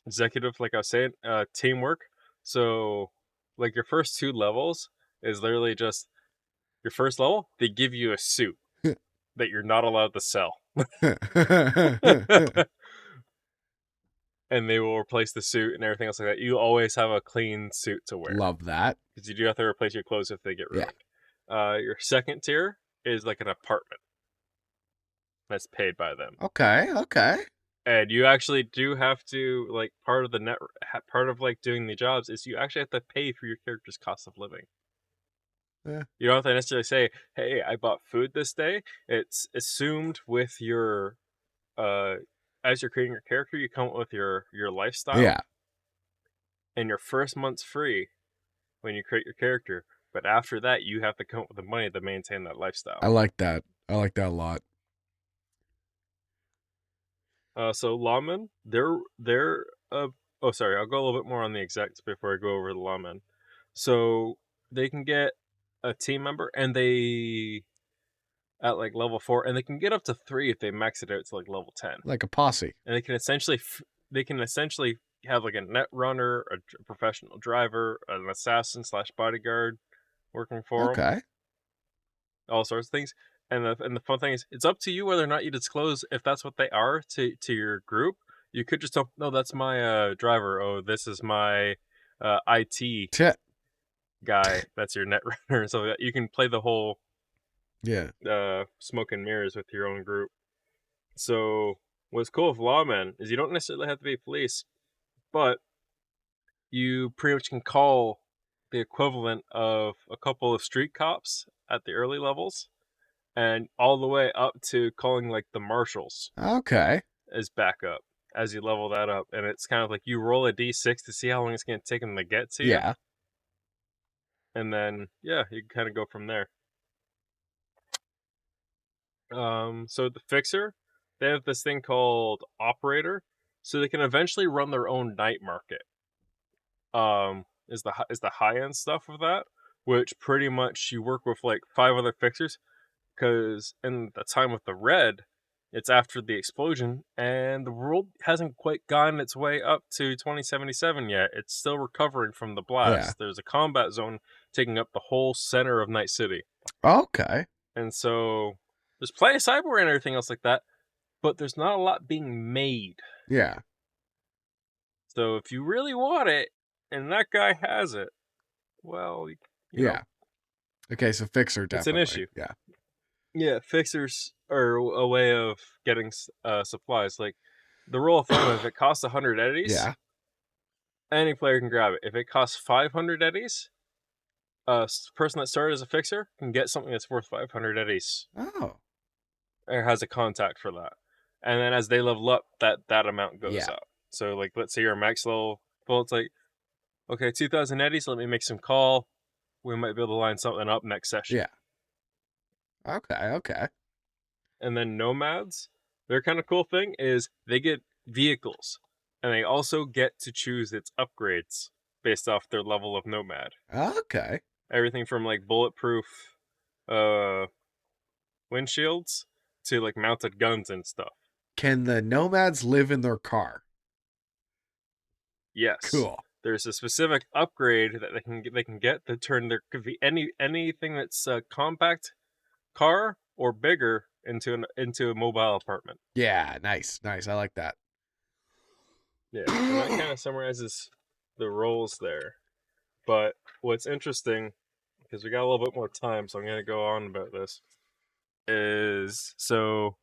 Executive, like I was saying, teamwork. So, like, your first 2 levels is literally just your first level, they give you a suit that you're not allowed to sell. And they will replace the suit and everything else like that. You always have a clean suit to wear. Love that. Because you do have to replace your clothes if they get Yeah. ruined. Your second tier is like an apartment that's paid by them. Okay. Okay. And you actually do have to, like, part of like doing the jobs is you actually have to pay for your character's cost of living. Yeah. You don't have to necessarily say, hey, I bought food this day. It's assumed with your as you're creating your character, you come up with your lifestyle. Yeah. And your first month's free when you create your character. But after that, you have to come up with the money to maintain that lifestyle. I like that. I like that a lot. So lawmen, they're oh, sorry, I'll go a little bit more on the execs before I go over the lawmen. So they can get a team member, and they at like level 4, and they can get up to 3 if they max it out to like level 10. Like a posse. And they can essentially have like a net runner, a professional driver, an assassin / bodyguard working for them. Okay. All sorts of things. And the fun thing is, it's up to you whether or not you disclose if that's what they are to your group. You could just tell, no, that's my driver. Oh, this is my IT guy. That's your net runner. So you can play the whole Yeah. smoke and mirrors with your own group. So what's cool with lawmen is you don't necessarily have to be police, but you pretty much can call the equivalent of a couple of street cops at the early levels, and all the way up to calling like the marshals Okay. as backup as you level that up. And it's kind of like you roll a d6 to see how long it's going to take them to get to you. Yeah. And then, yeah, you can kind of go from there. So the fixer, they have this thing called operator, so they can eventually run their own night market. Is the high end stuff of that, which pretty much you work with like 5 other fixers, because in the time with the red, it's after the explosion, and the world hasn't quite gotten its way up to 2077 yet. It's still recovering from the blast. Yeah. There's a combat zone taking up the whole center of Night City. Okay. And so there's plenty of cyberware and everything else like that, but there's not a lot being made. Yeah. So if you really want it, and that guy has it, well, you know, Yeah. Okay, so fixer it's an definitely. issue. Yeah. Yeah, fixers are a way of getting supplies. Like, the rule of thumb, if it costs 100 eddies, Yeah. any player can grab it. If it costs 500 eddies, a person that started as a fixer can get something that's worth 500 eddies, Oh. or has a contact for that. And then as they level up, that amount goes Yeah. up. So, like, let's say you're a max level, well, it's like, okay, 2,000 eddies, let me make some call. We might be able to line something up next session. Yeah. Okay. And then nomads, their kind of cool thing is they get vehicles, and they also get to choose its upgrades based off their level of nomad. Okay. Everything from like bulletproof windshields to like mounted guns and stuff. Can the nomads live in their car? Yes. Cool. There's a specific upgrade that they can get to turn their anything that's a compact car or bigger into a mobile apartment. Yeah, nice. I like that. Yeah, and that kind of summarizes the roles there. But what's interesting, because we got a little bit more time, so I'm going to go on about this, is so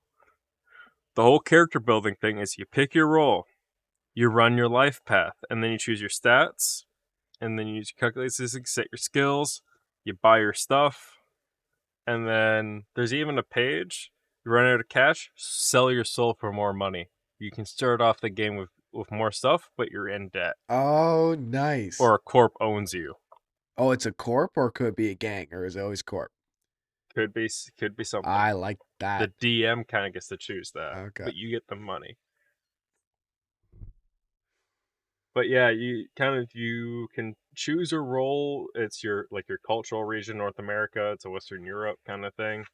the whole character building thing is you pick your role, you run your life path, and then you choose your stats, and then you calculate statistics, set your skills, you buy your stuff, and then there's even a page. You run out of cash, sell your soul for more money. You can start off the game with more stuff, but you're in debt. Oh, nice. Or a corp owns you. Oh, it's a corp, or could it be a gang, or is it always corp? Could be something. I like that. The DM kind of gets to choose that, Okay. but you get the money. But yeah, you can choose a role. It's your cultural region, North America. It's a Western Europe kind of thing.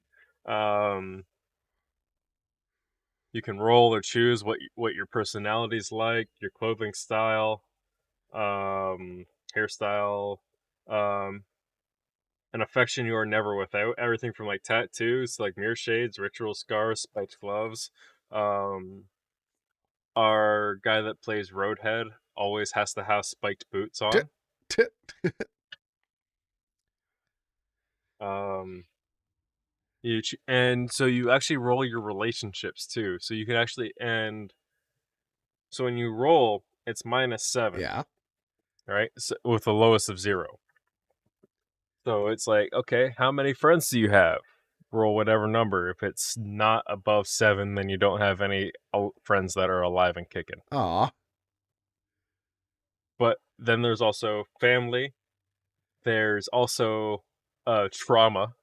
You can roll or choose what your personality's like, your clothing style, hairstyle, an affection you are never without. Everything from like tattoos, like mirror shades, ritual scars, spiked gloves. Our guy that plays Roadhead always has to have spiked boots on. And so you actually roll your relationships too. So you can actually so when you roll, it's -7. Yeah. Right? So, with the lowest of 0. So it's like, okay, how many friends do you have? Roll whatever number. If it's not above 7, then you don't have any friends that are alive and kicking. Aw. But then there's also family. There's also trauma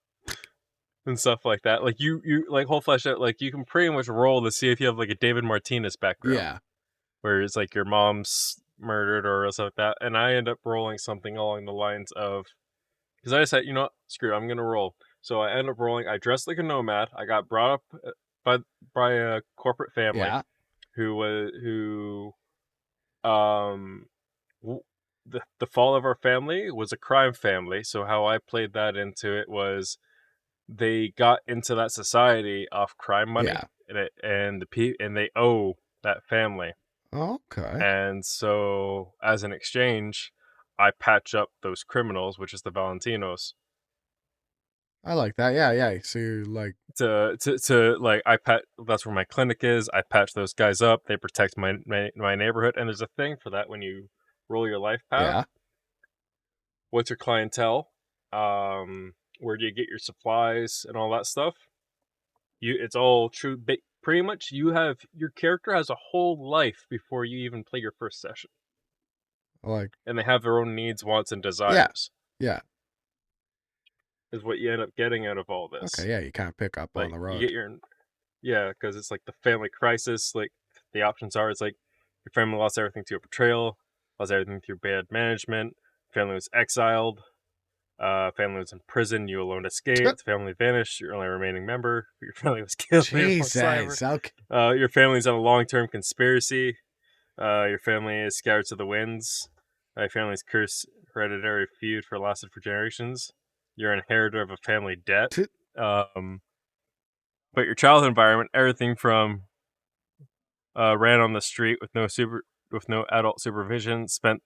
and stuff like that. Like you like whole flesh out. Like you can pretty much roll to see if you have like a David Martinez background. Yeah. Where it's like your mom's murdered or something like that. And I end up rolling something along the lines of, because I decided, you know what, screw it, I'm gonna roll. So I end up rolling. I dressed like a nomad. I got brought up by a corporate family. Yeah. The fall of our family was a crime family. So how I played that into it was they got into that society off crime money. Yeah. And they owe that family. Okay. And so as an exchange, I patch up those criminals, which is the Valentinos. I like that. Yeah. So you're like to like that's where my clinic is. I patch those guys up. They protect my neighborhood. And there's a thing for that when you roll your life path. Yeah. What's your clientele? Where do you get your supplies and all that stuff? It's all true. Pretty much, your character has a whole life before you even play your first session. And they have their own needs, wants, and desires. Yeah. Is what you end up getting out of all this. Okay, yeah, you kind of pick up on the road. You get because it's like the family crisis. Like the options are, it's like your family lost everything to a betrayal, lost everything through bad management. Family was exiled. Family was in prison. You alone escaped. Family vanished. Your only remaining member. Your family was killed. Jesus. Okay. Your family's on a long-term conspiracy. Your family is scattered to the winds. Your family's cursed hereditary feud lasted for generations. You're an inheritor of a family debt. But your childhood environment, everything from ran on the street with no adult supervision, spent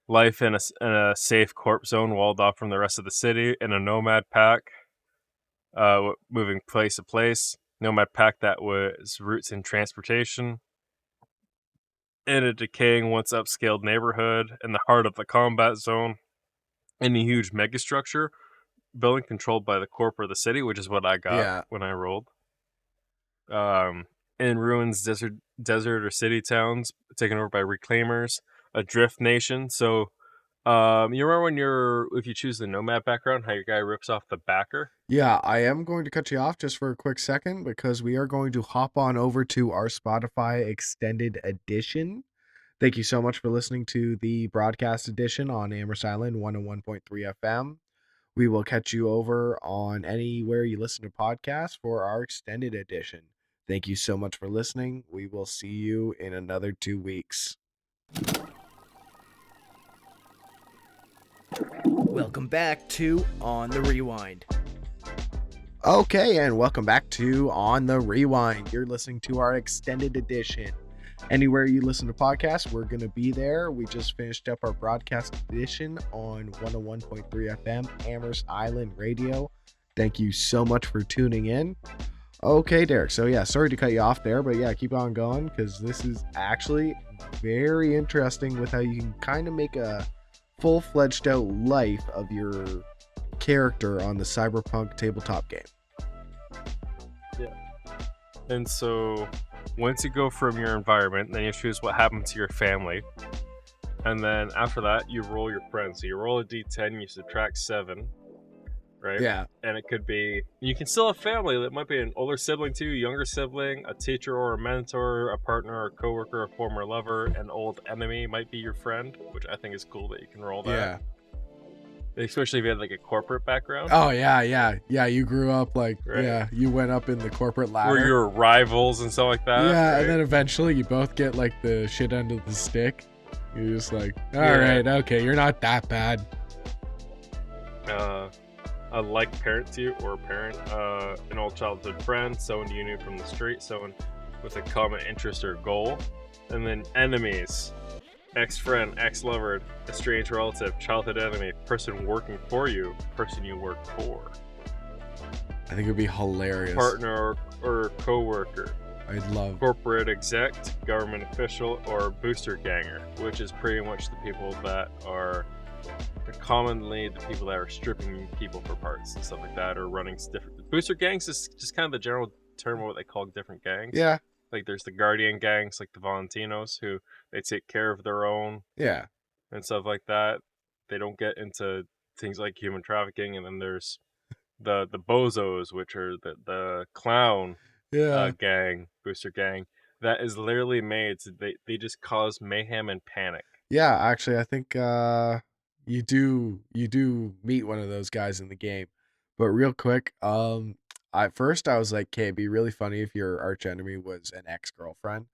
life in a safe corp zone walled off from the rest of the city, in a nomad pack, moving place to place. Nomad pack that was roots in transportation. In a decaying, once upscaled neighborhood, in the heart of the combat zone, in a huge megastructure, building controlled by the corp or the city, which is what I got when I rolled. In ruins, desert or city towns taken over by reclaimers. A drift nation. So, you remember if you choose the nomad background, how your guy rips off the backer? Yeah, I am going to cut you off just for a quick second because we are going to hop on over to our Spotify extended edition. Thank you so much for listening to the broadcast edition on Amherst Island 101.3 FM. We will catch you over on anywhere you listen to podcasts for our extended edition. Thank you so much for listening. We will see you in another 2 weeks. Welcome back to On the Rewind. Okay, and welcome back to On the Rewind. You're listening to our extended edition. Anywhere you listen to podcasts, we're going to be there. We just finished up our broadcast edition on 101.3 FM, Amherst Island Radio. Thank you so much for tuning in. Okay, Derek. So, yeah, sorry to cut you off there, but yeah, keep on going because this is actually very interesting with how you can kind of make a full-fledged out life of your character on the Cyberpunk tabletop game. And so once you go from your environment, then you choose what happened to your family. And then after that, you roll your friends. So you roll a d10, you subtract 7, right? Yeah. And it could be, you can still have family. That might be an older sibling too, younger sibling, a teacher or a mentor, a partner or coworker, a former lover, an old enemy might be your friend, which I think is cool that you can roll that. Yeah. Especially if you had like a corporate background. Oh, yeah. You grew up like, Right. yeah, you went up in the corporate ladder. Where you're rivals and stuff like that. Yeah, right? and then eventually you both get like the shit end of the stick. You're just like, all Yeah. right, okay, you're not that bad. A like parent to you or a parent, an old childhood friend, someone you knew from the street, someone with a common interest or goal, and then enemies, ex-friend, ex-lover, a strange relative, childhood enemy, person working for you, person you work for, I think it'd be hilarious. partner or co-worker, I'd love. corporate exec, government official, or booster ganger, which is pretty much the people that are commonly the people that are stripping people for parts and stuff like that, or running different booster gangs. Is just kind of the general term of what they call different gangs. Yeah, Like there's the guardian gangs, like the Valentinos, who they take care of their own yeah, and stuff like that. They don't get into things like human trafficking. And then there's the bozos, which are the clown yeah. gang, booster gang, that is literally made to, they just cause mayhem and panic. Yeah, actually, I think you do meet one of those guys in the game. But real quick, at first I was like, okay, it'd be really funny if your arch enemy was an ex-girlfriend.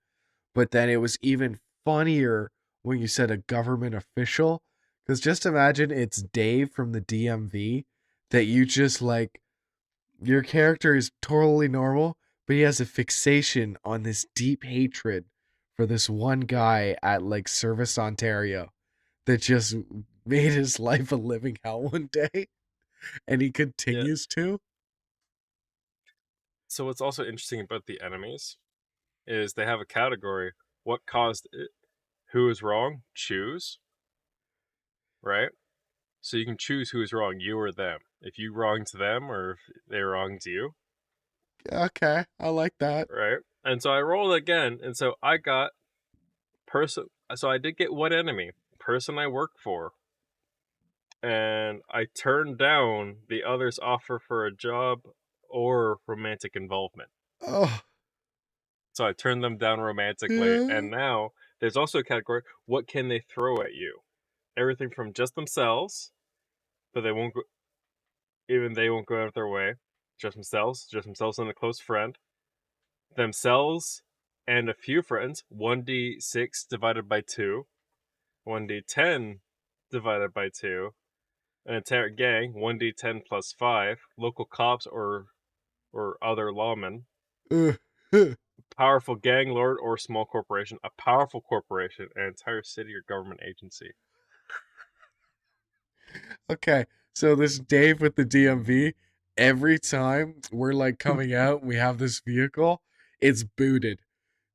But then it was even funnier when you said a government official. Because just imagine it's Dave from the DMV that you just like, your character is totally normal, but he has a fixation on this deep hatred for this one guy at like Service Ontario that just made his life a living hell one day, and he continues to. So what's also interesting about the enemies is they have a category, what caused it, who is wrong, choose, right? So you can choose who is wrong, you or them. If you wronged them or if they wronged you, Okay, I like that. right? And so I rolled again, and so I got so I did get one enemy, person I work for. And I turned down the other's offer for a job or romantic involvement. Oh, So I turned them down romantically. Yeah. And now there's also a category, what can they throw at you? Everything from just themselves, but they won't go out of their way. Just themselves and a close friend. Themselves and a few friends, 1d6 divided by 2. 1d10 divided by 2. An entire gang, 1d10 plus 5. Local cops or other lawmen. uh, Powerful gang lord or small corporation. A powerful corporation. An entire city or government agency. okay. So this Dave with the DMV, every time we're like coming out and we have this vehicle, it's booted.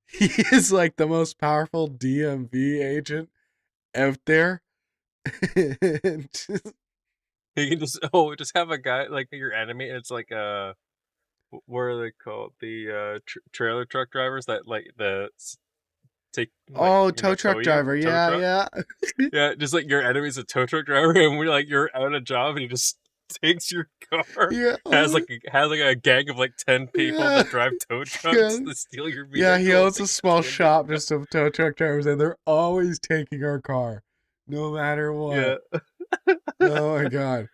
He is like the most powerful DMV agent out there. And just- You can just have a guy like your enemy, and it's like what are they called? The trailer truck drivers that like take. Like, tow truck tow you? driver. Tow Yeah, truck? yeah. Yeah, just like your enemy's a tow truck driver, and we're like you're out of a job, and he just takes your car. Yeah. Has like a gang of like 10 people Yeah. that drive tow trucks Yeah. to steal your vehicle. Yeah, he owns a Like, small that's shop just of tow truck drivers, and they're always taking our car, no matter what. Yeah. Oh my god.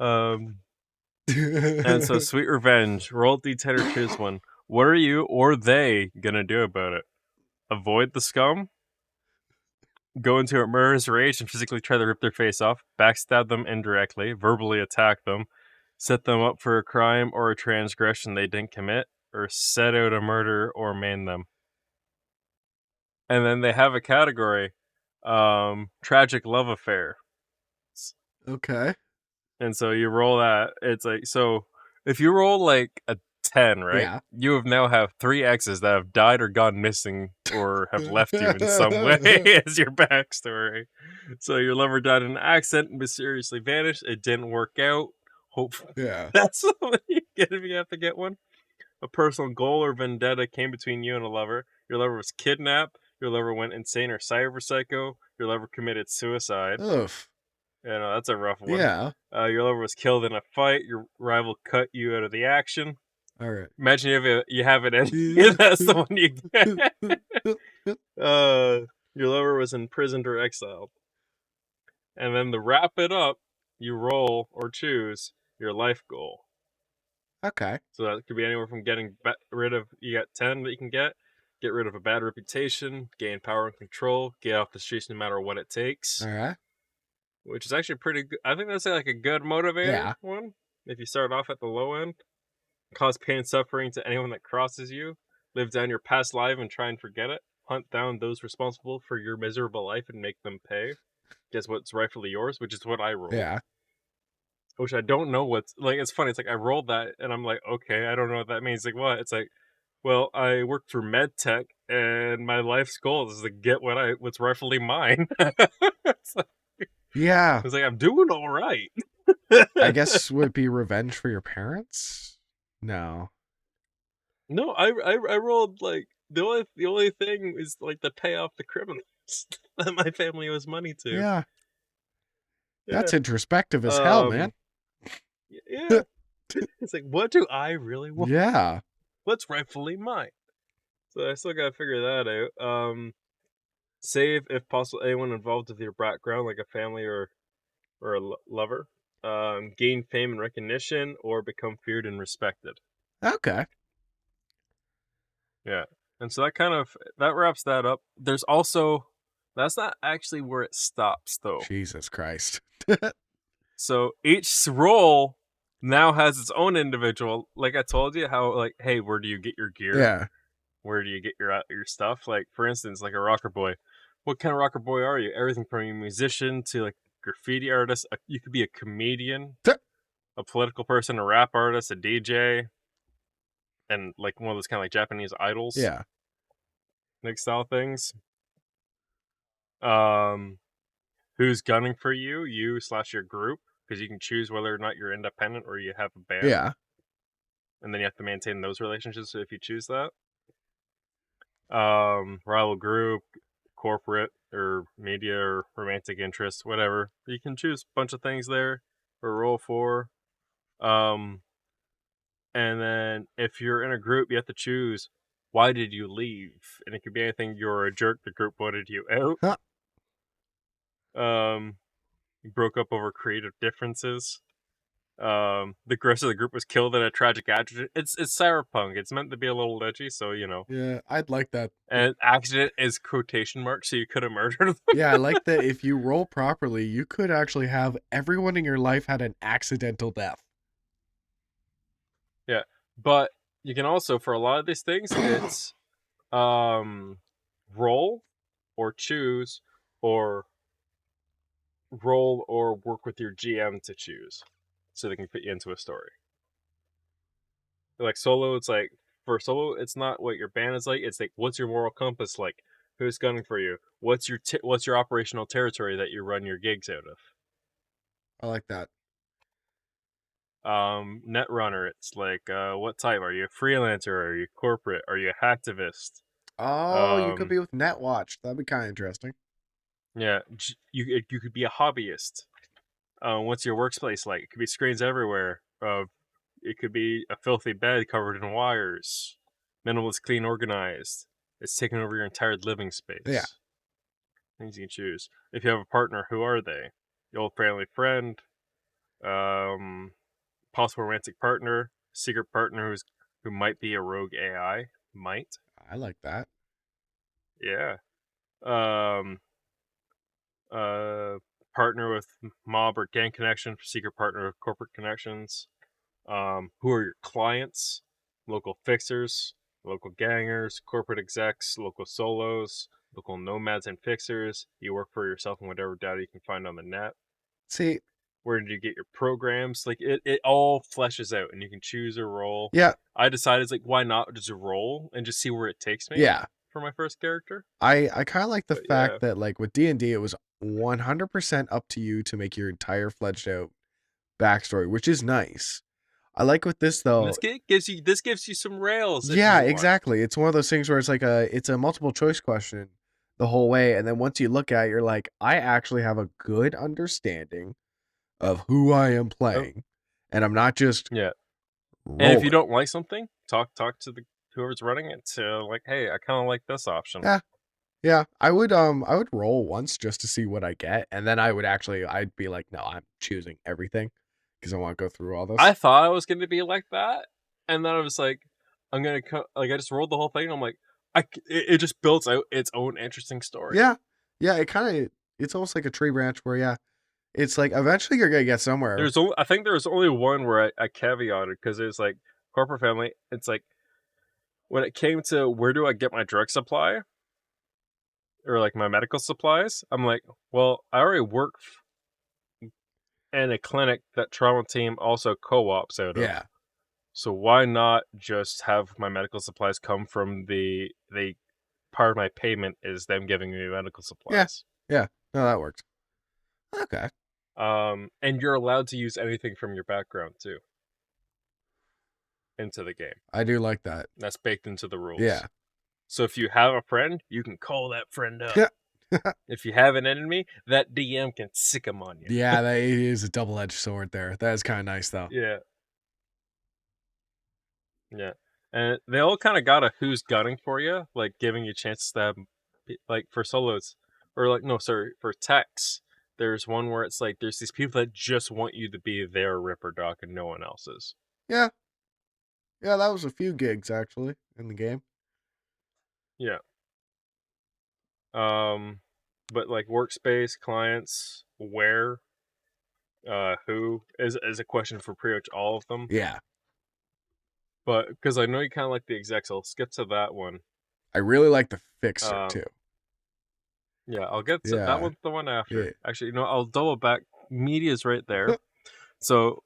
And so Sweet Revenge, roll D10 or choose one. What are you or they gonna do about it? Avoid the scum? Go into a murderous rage and physically try to rip their face off, backstab them indirectly, verbally attack them, set them up for a crime or a transgression they didn't commit, or set out a murder or maim them. And then they have a category, tragic love affair. Okay. And so you roll that. It's like, so if you roll like a 10, right? Yeah. You have now have 3 exes that have died or gone missing or have left you in some way as your backstory. So your lover died in an accident, mysteriously vanished. It didn't work out. Hope Yeah. that's what you get if you have to get one. A personal goal or vendetta came between you and a lover. Your lover was kidnapped. Your lover went insane or cyber psycho. Your lover committed suicide. Oof. That's a rough one. Yeah. Your lover was killed in a fight. Your rival cut you out of the action. All right. Imagine you have it ending. That's the one you get. Your lover was imprisoned or exiled. And then to wrap it up, you roll or choose your life goal. Okay. So that could be anywhere from getting rid of, you got 10 that you can get rid of a bad reputation, gain power and control, get off the streets no matter what it takes. All right. Which is actually pretty good. I think that's like a good motivator one. If you start off at the low end, cause pain and suffering to anyone that crosses you, live down your past life and try and forget it, hunt down those responsible for your miserable life and make them pay. Guess what's rightfully yours, which is what I rolled. Yeah. Which I don't know what's, like, it's funny, it's like I rolled that and I'm like, okay, I don't know what that means. Like, what? It's like, well, I work for med tech and my life's goal is to get what's rightfully mine. It's like, Yeah. it's like, I'm doing all right. I guess would be revenge for your parents? No. No, I rolled like the only thing is like to pay off the criminals that my family owes money to. Yeah. Yeah. That's introspective as hell, man. Yeah. It's like, what do I really want? Yeah. What's rightfully mine? So I still gotta figure that out. Save if possible anyone involved with your background, like a family or a lover. Gain fame and recognition, or become feared and respected. Okay. Yeah. And so that wraps that up. There's also, that's not actually where it stops though. Jesus Christ. So each role now has its own individual. Like I told you, how like, hey, where do you get your gear? Yeah. Where do you get your stuff? Like for instance, like a rocker boy. What kind of rocker boy are you? Everything from a musician to like graffiti artist. You could be a comedian, a political person, a rap artist, a DJ, and like one of those kind of like Japanese idols. Yeah. Like style things. Who's gunning for you? You/your group, because you can choose whether or not you're independent or you have a band. Yeah. And then you have to maintain those relationships if you choose that. Rival group, corporate or media or romantic interest, whatever. You can choose a bunch of things there or roll for. And then if you're in a group, you have to choose why did you leave? And it could be anything. You're a jerk, the group voted you out. You broke up over creative differences. The rest of the group was killed in a tragic accident. It's Cyberpunk. It's meant to be a little edgy, so you know. Yeah, I'd like that. And accident is quotation marks, so you could have murdered them. Yeah, I like that if you roll properly, you could actually have everyone in your life had an accidental death. Yeah, but you can also, for a lot of these things, it's roll or choose or roll or work with your GM to choose, so they can fit you into a story. Like solo, it's like, for solo, it's not what your band is like. It's like, what's your moral compass like? Who's gunning for you? What's your operational territory that you run your gigs out of? I like that. Net runner, it's like, what type? Are you a freelancer? Are you corporate? Are you a hacktivist? Oh, you could be with Netwatch. That'd be kind of interesting. Yeah, you could be a hobbyist. What's your workspace like? It could be screens everywhere. It could be a filthy bed covered in wires. Minimalist, clean, organized. It's taking over your entire living space. Yeah. Things you can choose. If you have a partner, who are they? The old family friend. Possible romantic partner. Secret partner who might be a rogue AI. Might. I like that. Yeah. Partner with mob or gang connection. Secret partner with corporate connections. Who are your clients? Local fixers, local gangers, corporate execs, local solos, local nomads and fixers. You work for yourself in whatever data you can find on the net. See, Where did you get your programs? Like it all fleshes out, and you can choose a role. Yeah, I decided it's like, why not just roll and just see where it takes me? yeah. For my first character. I kind of like the But fact yeah. that like with D&D, it was 100% up to you to make your entire fledged out backstory, which is nice. I like with this And though. this gives you some rails. If Yeah, you want. exactly. It's one of those things where it's a multiple choice question the whole way, and then once you look at it, you're like, I actually have a good understanding of who I am playing, and I'm not just Yeah. rolling. And if you don't like something, talk to the whoever's running it to like, hey, I kind of like this option. Yeah, I would roll once just to see what I get, and then I'd be like, no, I'm choosing everything because I want to go through all this. I thought I was going to be like that, and then I was like, I'm gonna I just rolled the whole thing. And I'm like, it just builds out its own interesting story. Yeah, it's almost like a tree branch where it's like eventually you're gonna get somewhere. I think there was only one where I caveated because it was like corporate family. It's like when it came to where do I get my drug supply or like my medical supplies, I'm like, well, I already work in a clinic that trauma team also co-ops out of. Yeah. So why not just have my medical supplies come from the part of my payment is them giving me medical supplies. Yeah. No, that worked. Okay. And you're allowed to use anything from your background too into the game. I do like that. That's baked into the rules. Yeah. So if you have a friend, you can call that friend up. Yeah. If you have an enemy, that DM can sick him on you. Yeah, that is a double-edged sword there. That is kind of nice though. Yeah. Yeah. And they all kind of got a who's gunning for you, like giving you chances to have, like for solos, or like, no, sorry, for techs. There's one where it's like, there's these people that just want you to be their Ripper Doc and no one else's. Yeah. Yeah, that was a few gigs actually in the game. Yeah. But like workspace, clients, where, who is a question for pretty much all of them. Yeah. But because I know you kind of like the execs, I'll skip to that one. I really like the fixer too. Yeah, I'll get to that one's the one after. Yeah. Actually, I'll double back. Media's right there. So,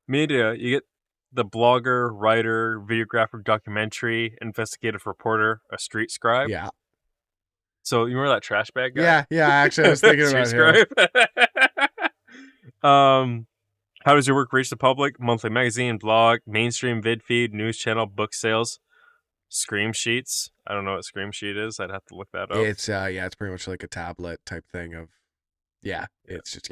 media, you get the blogger, writer, videographer, documentary, investigative reporter, a street scribe. Yeah. So, you remember that trash bag guy? Yeah. Actually, I was thinking about him. How does your work reach the public? Monthly magazine, blog, mainstream vid feed, news channel, book sales, Scream Sheets. I don't know what Scream Sheet is. I'd have to look that up. It's it's pretty much like a tablet type thing of it's just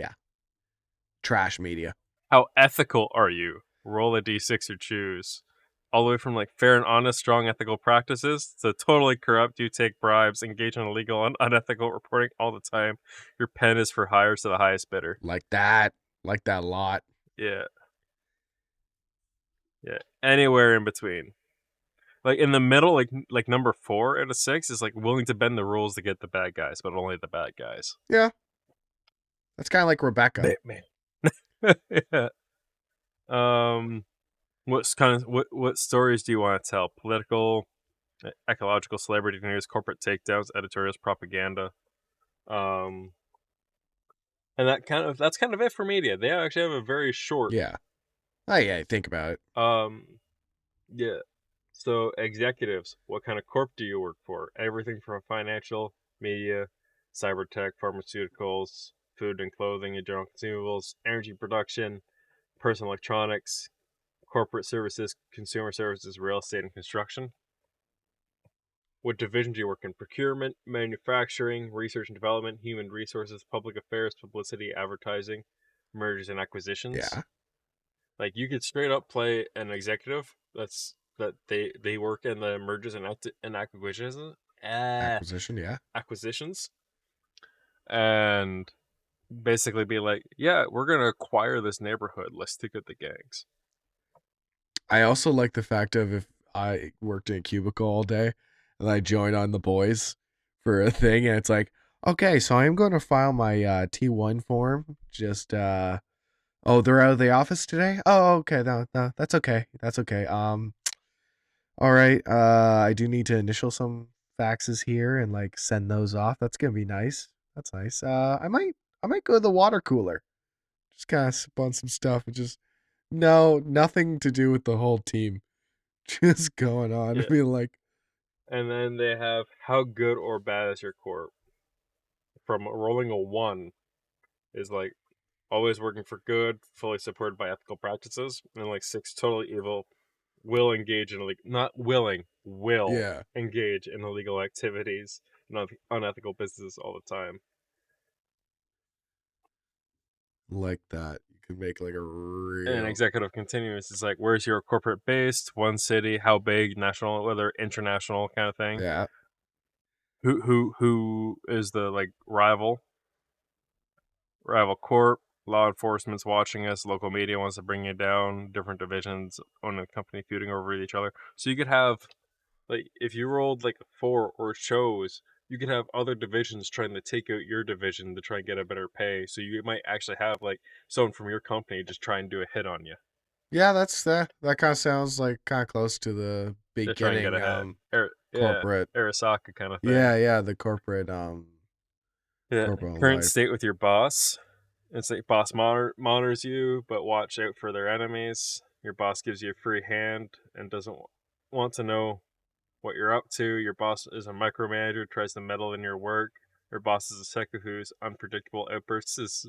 trash media. How ethical are you? Roll a d6 or choose. All the way from like fair and honest, strong ethical practices to totally corrupt, you take bribes, engage in illegal and unethical reporting all the time. Your pen is for hires to the highest bidder. Like that a lot. Yeah. Yeah. Anywhere in between. Like in the middle, like number 4 out of 6 is like willing to bend the rules to get the bad guys, but only the bad guys. Yeah. That's kind of like Rebecca. Yeah. What stories do you want to tell? Political, ecological, celebrity news, corporate takedowns, editorials, propaganda. And that's kind of it for media. They actually have a very short. Yeah. Oh yeah, think about it. Yeah. So executives, what kind of corp do you work for? Everything from financial, media, cyber tech, pharmaceuticals, food and clothing and general consumables, energy production, personal electronics, corporate services, consumer services, real estate, and construction. What division do you work in? Procurement, manufacturing, research and development, human resources, public affairs, publicity, advertising, mergers and acquisitions. Yeah. Like you could straight up play an executive that they work in the mergers and acquisitions. Acquisitions. And basically be like, yeah, we're gonna acquire this neighborhood. Let's take out the gangs. I also like the fact of if I worked in a cubicle all day and I joined on the boys for a thing and it's like, okay, so I'm going to file my T1 form. Just they're out of the office today? Oh, okay. No, that's okay. That's okay. All right. I do need to initial some faxes here and like send those off. That's gonna be nice. That's nice. I might go to the water cooler. Just gossip on some stuff and just nothing to do with the whole team. Just going on. Yeah. I mean, like, And then they have how good or bad is your corp. From rolling a 1 is like always working for good, fully supported by ethical practices, and like 6 totally evil, will engage in not willing, will yeah, engage in illegal activities and unethical business all the time. like that. You could make like a real. And executive continuous is like, where's your corporate based? One city, how big, national, whether international kind of thing. Yeah, Who is the like rival corp? Law enforcement's watching us. Local media wants to bring you down. Different divisions owning the company feuding over each other. So you could have, like, if you rolled like a 4 or chose, you could have other divisions trying to take out your division to try and get a better pay. So you might actually have like someone from your company just try and do a hit on you. yeah. That's that. That kind of sounds like kind of close to the They're trying to beginning. get ahead. Corporate. Arasaka kind of thing. Yeah. The corporate. Yeah. Corporate Current life. state with your boss. It's like boss monitors you, but watch out for their enemies. Your boss gives you a free hand and doesn't want to know what you're up to. Your boss is a micromanager, tries to meddle in your work. Your boss is a psycho whose unpredictable outbursts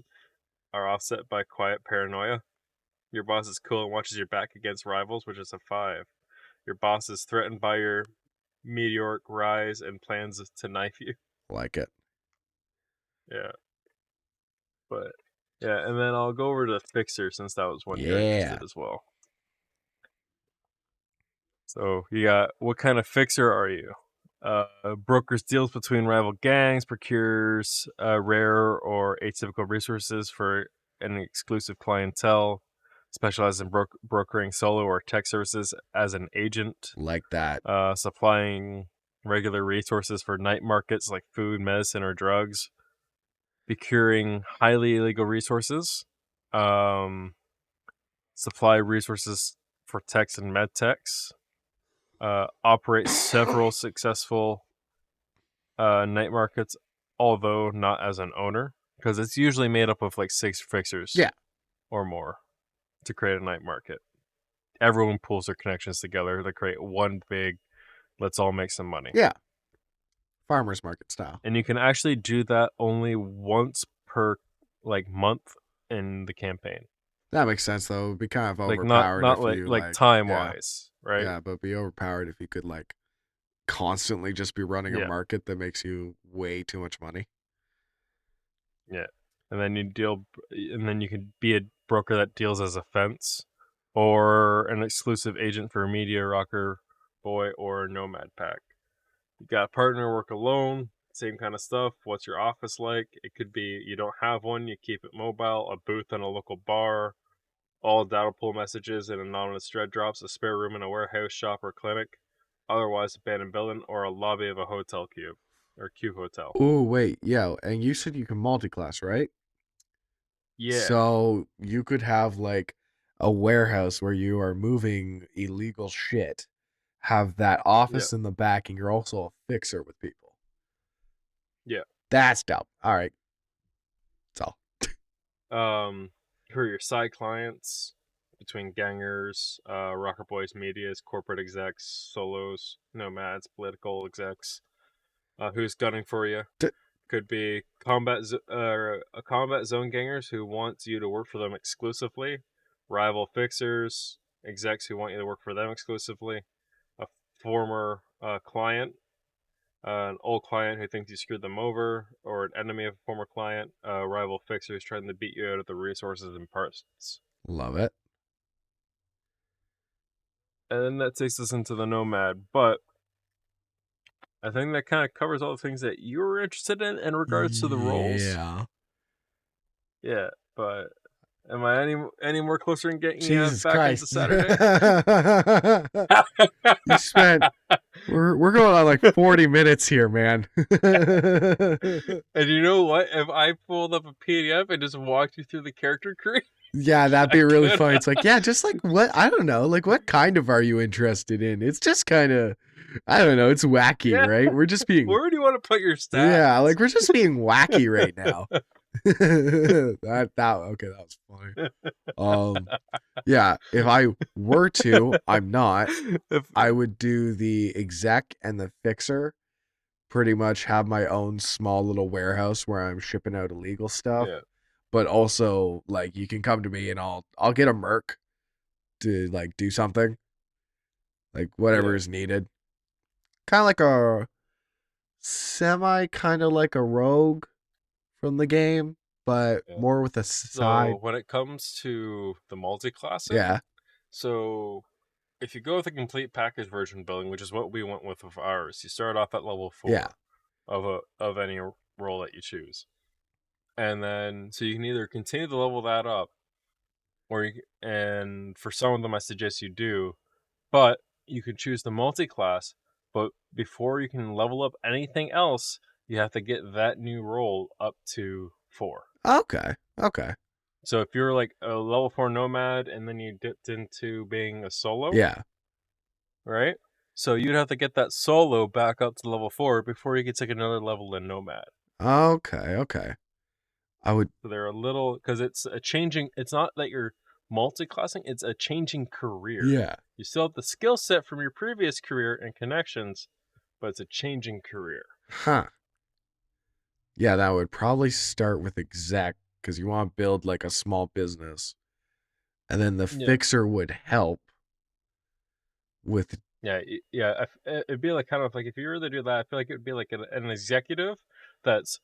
are offset by quiet paranoia. Your boss is cool and watches your back against rivals, which is a 5. Your boss is threatened by your meteoric rise and plans to knife you. Like it. Yeah. But, yeah, and then I'll go over to Fixer since that was one you're interested as well. So you got, what kind of fixer are you? Brokers deals between rival gangs, procures rare or atypical resources for an exclusive clientele, specializes in brokering solo or tech services as an agent, Like that. supplying regular resources for night markets like food, medicine, or drugs, procuring highly illegal resources, supply resources for techs and med techs, operates several successful night markets, although not as an owner, because it's usually made up of like 6 fixers or more to create a night market. Everyone pulls their connections together to create one big, let's all make some money. Yeah. Farmer's market style. And you can actually do that only once per like month in the campaign. That makes sense though. It'd be kind of Like overpowered not if like you like time wise, right? Yeah, but be overpowered if you could like constantly just be running a market that makes you way too much money. Yeah. And then you can be a broker that deals as a fence, or an exclusive agent for a media rocker boy or nomad pack. You got a partner, work alone, same kind of stuff. What's your office like? It could be you don't have one, you keep it mobile, a booth in a local bar, all data pool messages and anonymous thread drops, a spare room in a warehouse, shop, or clinic, otherwise abandoned building, or a lobby of a hotel cube or cube hotel. Oh, wait. Yeah. And you said you can multi-class, right? Yeah. So you could have like a warehouse where you are moving illegal shit, have that office in the back, and you're also a fixer with people. Yeah. That's dope. All right. That's all. For your side clients, between gangers, rocker boys, medias, corporate execs, solos, nomads, political execs, who's gunning for you. Could be combat zone gangers who want you to work for them exclusively, rival fixers, execs who want you to work for them exclusively, a former client, an old client who thinks you screwed them over, or an enemy of a former client, rival fixers trying to beat you out of the resources and parts. Love it. And then that takes us into the nomad, but I think that kind of covers all the things that you were interested in regards to the roles. Yeah. Yeah, but am I any more closer in getting Jesus back Christ. into Saturday? You spent. We're going on like 40 minutes here, man. And you know what? If I pulled up a PDF and just walked you through the character creation. Yeah, that'd be really funny. It's like, yeah, just like what? I don't know. Like, what kind of are you interested in? It's just kind of, I don't know. It's wacky, right? We're just being. Where do you want to put your stats? Yeah, like we're just being wacky right now. that was funny. Yeah, if I were to, I'm not. I would do the exec and the fixer. Pretty much have my own small little warehouse where I'm shipping out illegal stuff. Yeah. But also, like, you can come to me and I'll get a merc to like do something, like whatever is needed. Kind of like a kind of like a rogue from the game, but more with a side. So when it comes to the multi-classing, Yeah. So if you go with a complete package version building, which is what we went with ours, you start off at level 4 Yeah. of any role that you choose. And then so you can either continue to level that up, or and for some of them I suggest you do, but you can choose the multi-class, but before you can level up anything else, you have to get that new role up to 4. Okay. So if you're like a level 4 nomad and then you dipped into being a solo, Yeah. right? So you'd have to get that solo back up to level 4 before you could take another level in nomad. Okay. I would. So they're a little, because it's a changing. It's not that you're multi-classing; it's a changing career. Yeah. You still have the skill set from your previous career and connections, but it's a changing career. Huh. Yeah, that would probably start with exec because you want to build like a small business, and then the fixer would help with. Yeah. It'd be like kind of like if you were to do that, I feel like it would be like an executive that's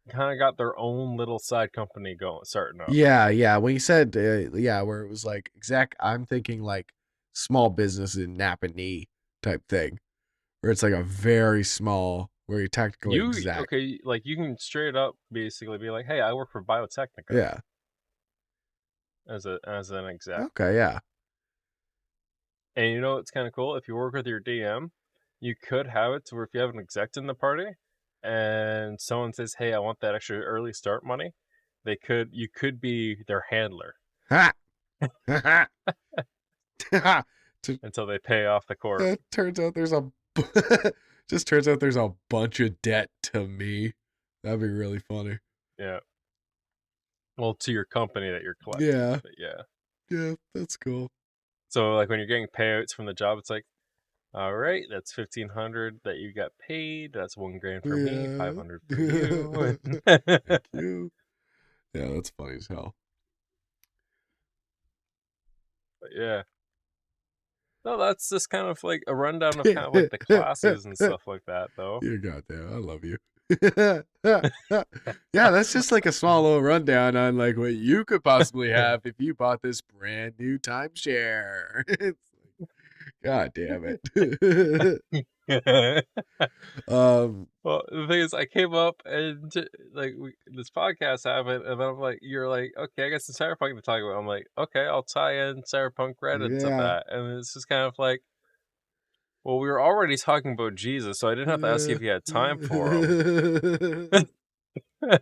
kind of got their own little side company starting up. Yeah. When you said where it was like exec, I'm thinking like small business in Napanee type thing, where it's like a very small, where you technically exec. Okay, like you can straight up basically be like, hey, I work for Biotechnica. Yeah. As an exec. Okay, yeah. And you know it's kind of cool? If you work with your DM, you could have it to where if you have an exec in the party and someone says, hey, I want that extra early start money, you could be their handler. Ha! Until they pay off the corp. It turns out there's a bunch of debt to me. That'd be really funny. Yeah. Well, to your company that you're collecting. Yeah. But yeah. Yeah, that's cool. So like when you're getting payouts from the job, it's like, all right, that's $1,500 that you got paid. That's $1,000 for me, $500 for you. Thank you. Yeah, that's funny as hell. But yeah. No, that's just kind of like a rundown of kind of like the classes and stuff like that, though. You're goddamn, I love you. Yeah, that's just like a small little rundown on like what you could possibly have if you bought this brand new timeshare. It's like, God damn it. Well, the thing is, I came up and like this podcast happened, and then I'm like, you're like, okay, I got some Cyberpunk to talk about. I'm like, okay, I'll tie in Cyberpunk Reddit to that, and it's just kind of like, well, we were already talking about Jesus, so I didn't have to ask you if you had time for him. And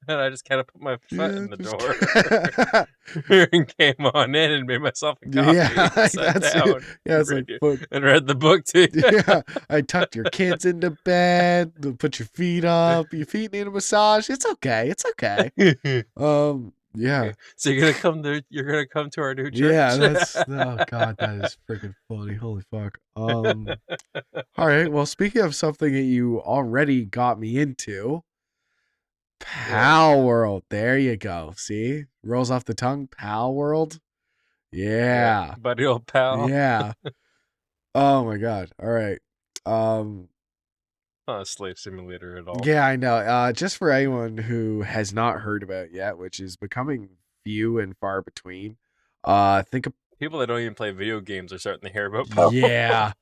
I just kind of put my foot in the door and came on in and made myself a coffee. Sat down and read the book to you. Yeah, I tucked your kids into bed, put your feet up. Your feet need a massage. It's okay. Yeah. Okay. So you're gonna come to our new church. Yeah, oh god, that is freaking funny. Holy fuck. All right. Well, speaking of something that you already got me into, Pal World. There you go. See? Rolls off the tongue. Pal World. Yeah. Buddy old pal. Yeah. Oh my god. All right. Not a slave simulator at all. Yeah, I know. Just for anyone who has not heard about it yet, which is becoming few and far between. Think of people that don't even play video games are starting to hear about Pal. Yeah.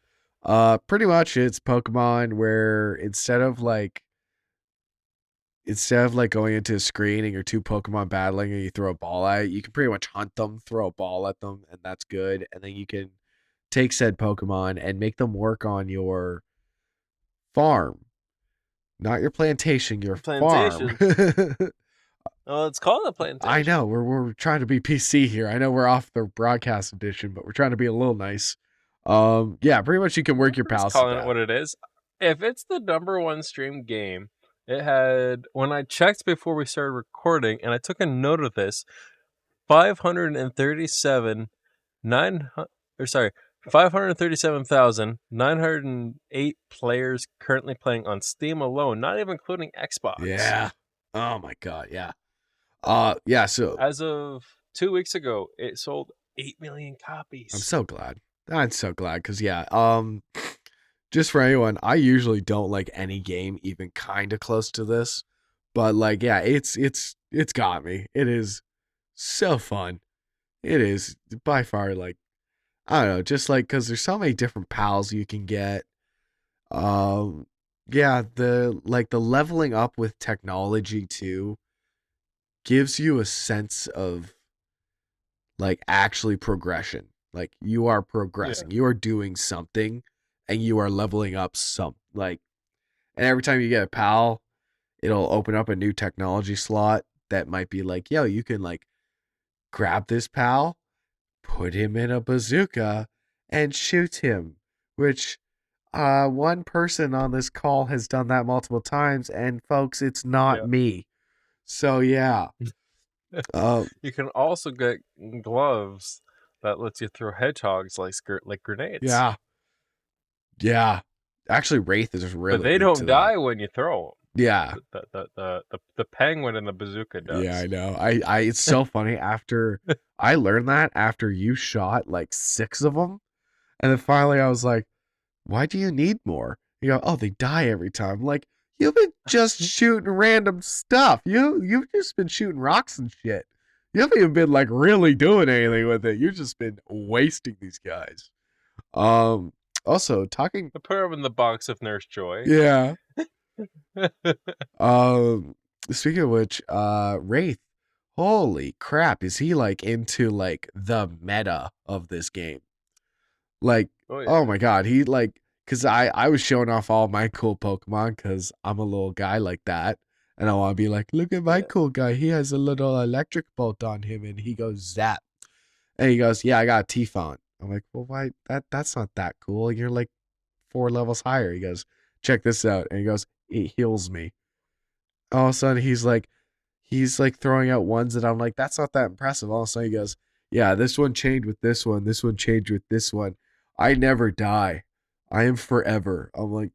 Pretty much it's Pokemon where instead of like going into a screen and your two Pokemon battling and you throw a ball at it, you can pretty much hunt them, throw a ball at them, and that's good. And then you can take said Pokemon and make them work on your farm. Not your plantation, your farm. Oh, it's called a plantation. I know. We're trying to be PC here. I know we're off the broadcast edition, but we're trying to be a little nice. Yeah, pretty much you can work your pals. Calling it what it is. If it's the #1 streamed game It had, when I checked before we started recording, and I took a note of this, 537 537,908 players currently playing on Steam alone, not even including Xbox. Yeah. Oh my god. Yeah. Yeah. So As of 2 weeks ago, it sold 8 million copies. I'm so glad. I'm so glad because just for anyone, I usually don't like any game even kind of close to this, but like, yeah, it's got me. It is so fun. It is by far like, I don't know, just like because there's so many different pals you can get. Yeah, the leveling up with technology too gives you a sense of like actually progression. Like you are progressing, you are doing something, and you are leveling up some like. And every time you get a pal, it'll open up a new technology slot that might be like, yo, you can like grab this pal, put him in a bazooka, and shoot him. Which one person on this call has done that multiple times, and folks, it's not me. So yeah. You can also get gloves that lets you throw hedgehogs like grenades. Yeah. Yeah. Actually, Wraith is really but they into don't die that. when you throw them. Yeah. The penguin and the bazooka does. Yeah, I know. I it's so funny after I learned that after you shot like 6 of them, and then finally I was like, "Why do you need more?" You go, "Oh, they die every time." I'm like, you've been just shooting random stuff. You've just been shooting rocks and shit. You haven't even been like really doing anything with it. You've just been wasting these guys. Also talking. I put them in the box of Nurse Joy. Yeah. Speaking of which, Wraith, holy crap, is he like into like the meta of this game? Like, oh my god, he like, cause I was showing off all my cool Pokemon because I'm a little guy like that, and I want to be like, look at my cool guy, he has a little electric bolt on him, and he goes zap, and he goes, yeah, I got a T-Font. I'm like, well, why that's not that cool. You're like 4 levels higher. He goes, check this out, and he goes, it heals me. All of a sudden he's like throwing out ones that I'm like, that's not that impressive. All of a sudden he goes, yeah, this one changed with this one changed with this one. I never die, I am forever. I'm like,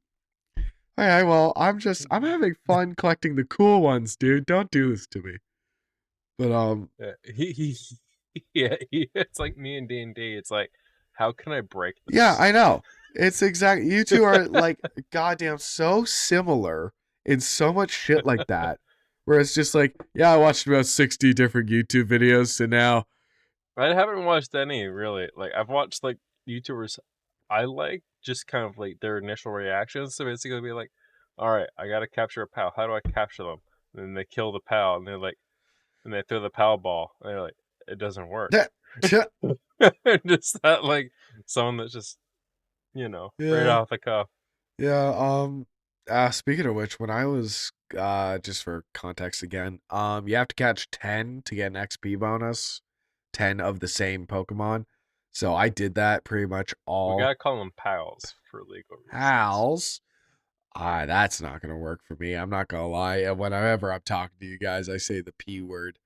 hey, well, I'm having fun collecting the cool ones, dude. Don't do this to me. But it's like me and D&D. It's like, how can I break this? Yeah, I know. It's exactly, you two are like goddamn so similar in so much shit like that. Where it's just like, yeah, I watched about 60 different YouTube videos, so now I haven't watched any really. Like I've watched like YouTubers I like, just kind of like their initial reactions. So basically be like, all right, I gotta capture a pal. How do I capture them? And then they kill the pal, and they're like, and they throw the pal ball. And they're like, it doesn't work. Just that like someone that's just, right off the cuff. Yeah. Speaking of which, when I was just for context again, you have to catch 10 to get an XP bonus, 10 of the same Pokemon. So I did that pretty much all. We gotta call them pals for legal reasons. Pals. That's not gonna work for me. I'm not gonna lie. Whenever I'm talking to you guys, I say the P word.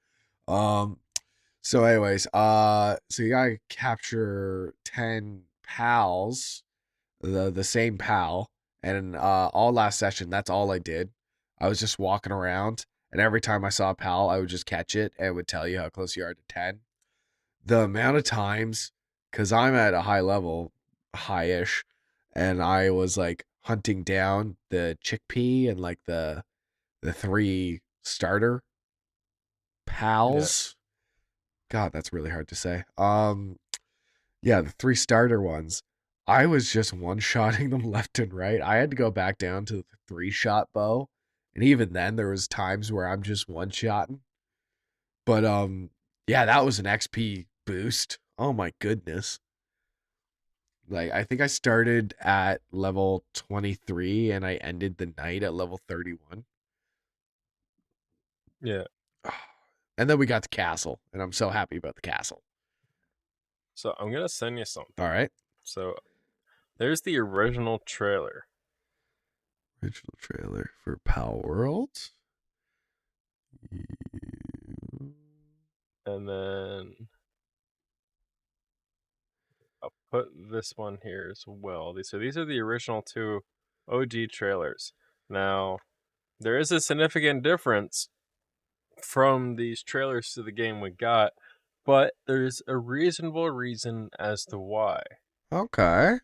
So anyways, so you gotta capture 10 pals, the same pal, and all last session, that's all I did. I was just walking around, and every time I saw a pal, I would just catch it, and it would tell you how close you are to 10. The amount of times, because I'm at a high level, high-ish, and I was like hunting down the chickpea and like the 3 starter pals. God, that's really hard to say. Yeah, the 3 starter ones. I was just one-shotting them left and right. I had to go back down to the 3-shot bow, and even then, there was times where I'm just one-shotting. But yeah, that was an XP boost. Oh my goodness! Like I think I started at level 23 and I ended the night at level 31. Yeah. And then we got the castle, and I'm so happy about the castle. So I'm gonna send you something. All right. So there's the original trailer. Original trailer for Power World. And then I'll put this one here as well. These are the original 2 OG trailers. Now, there is a significant difference from these trailers to the game we got, but there's a reasonable reason as to why. Okay.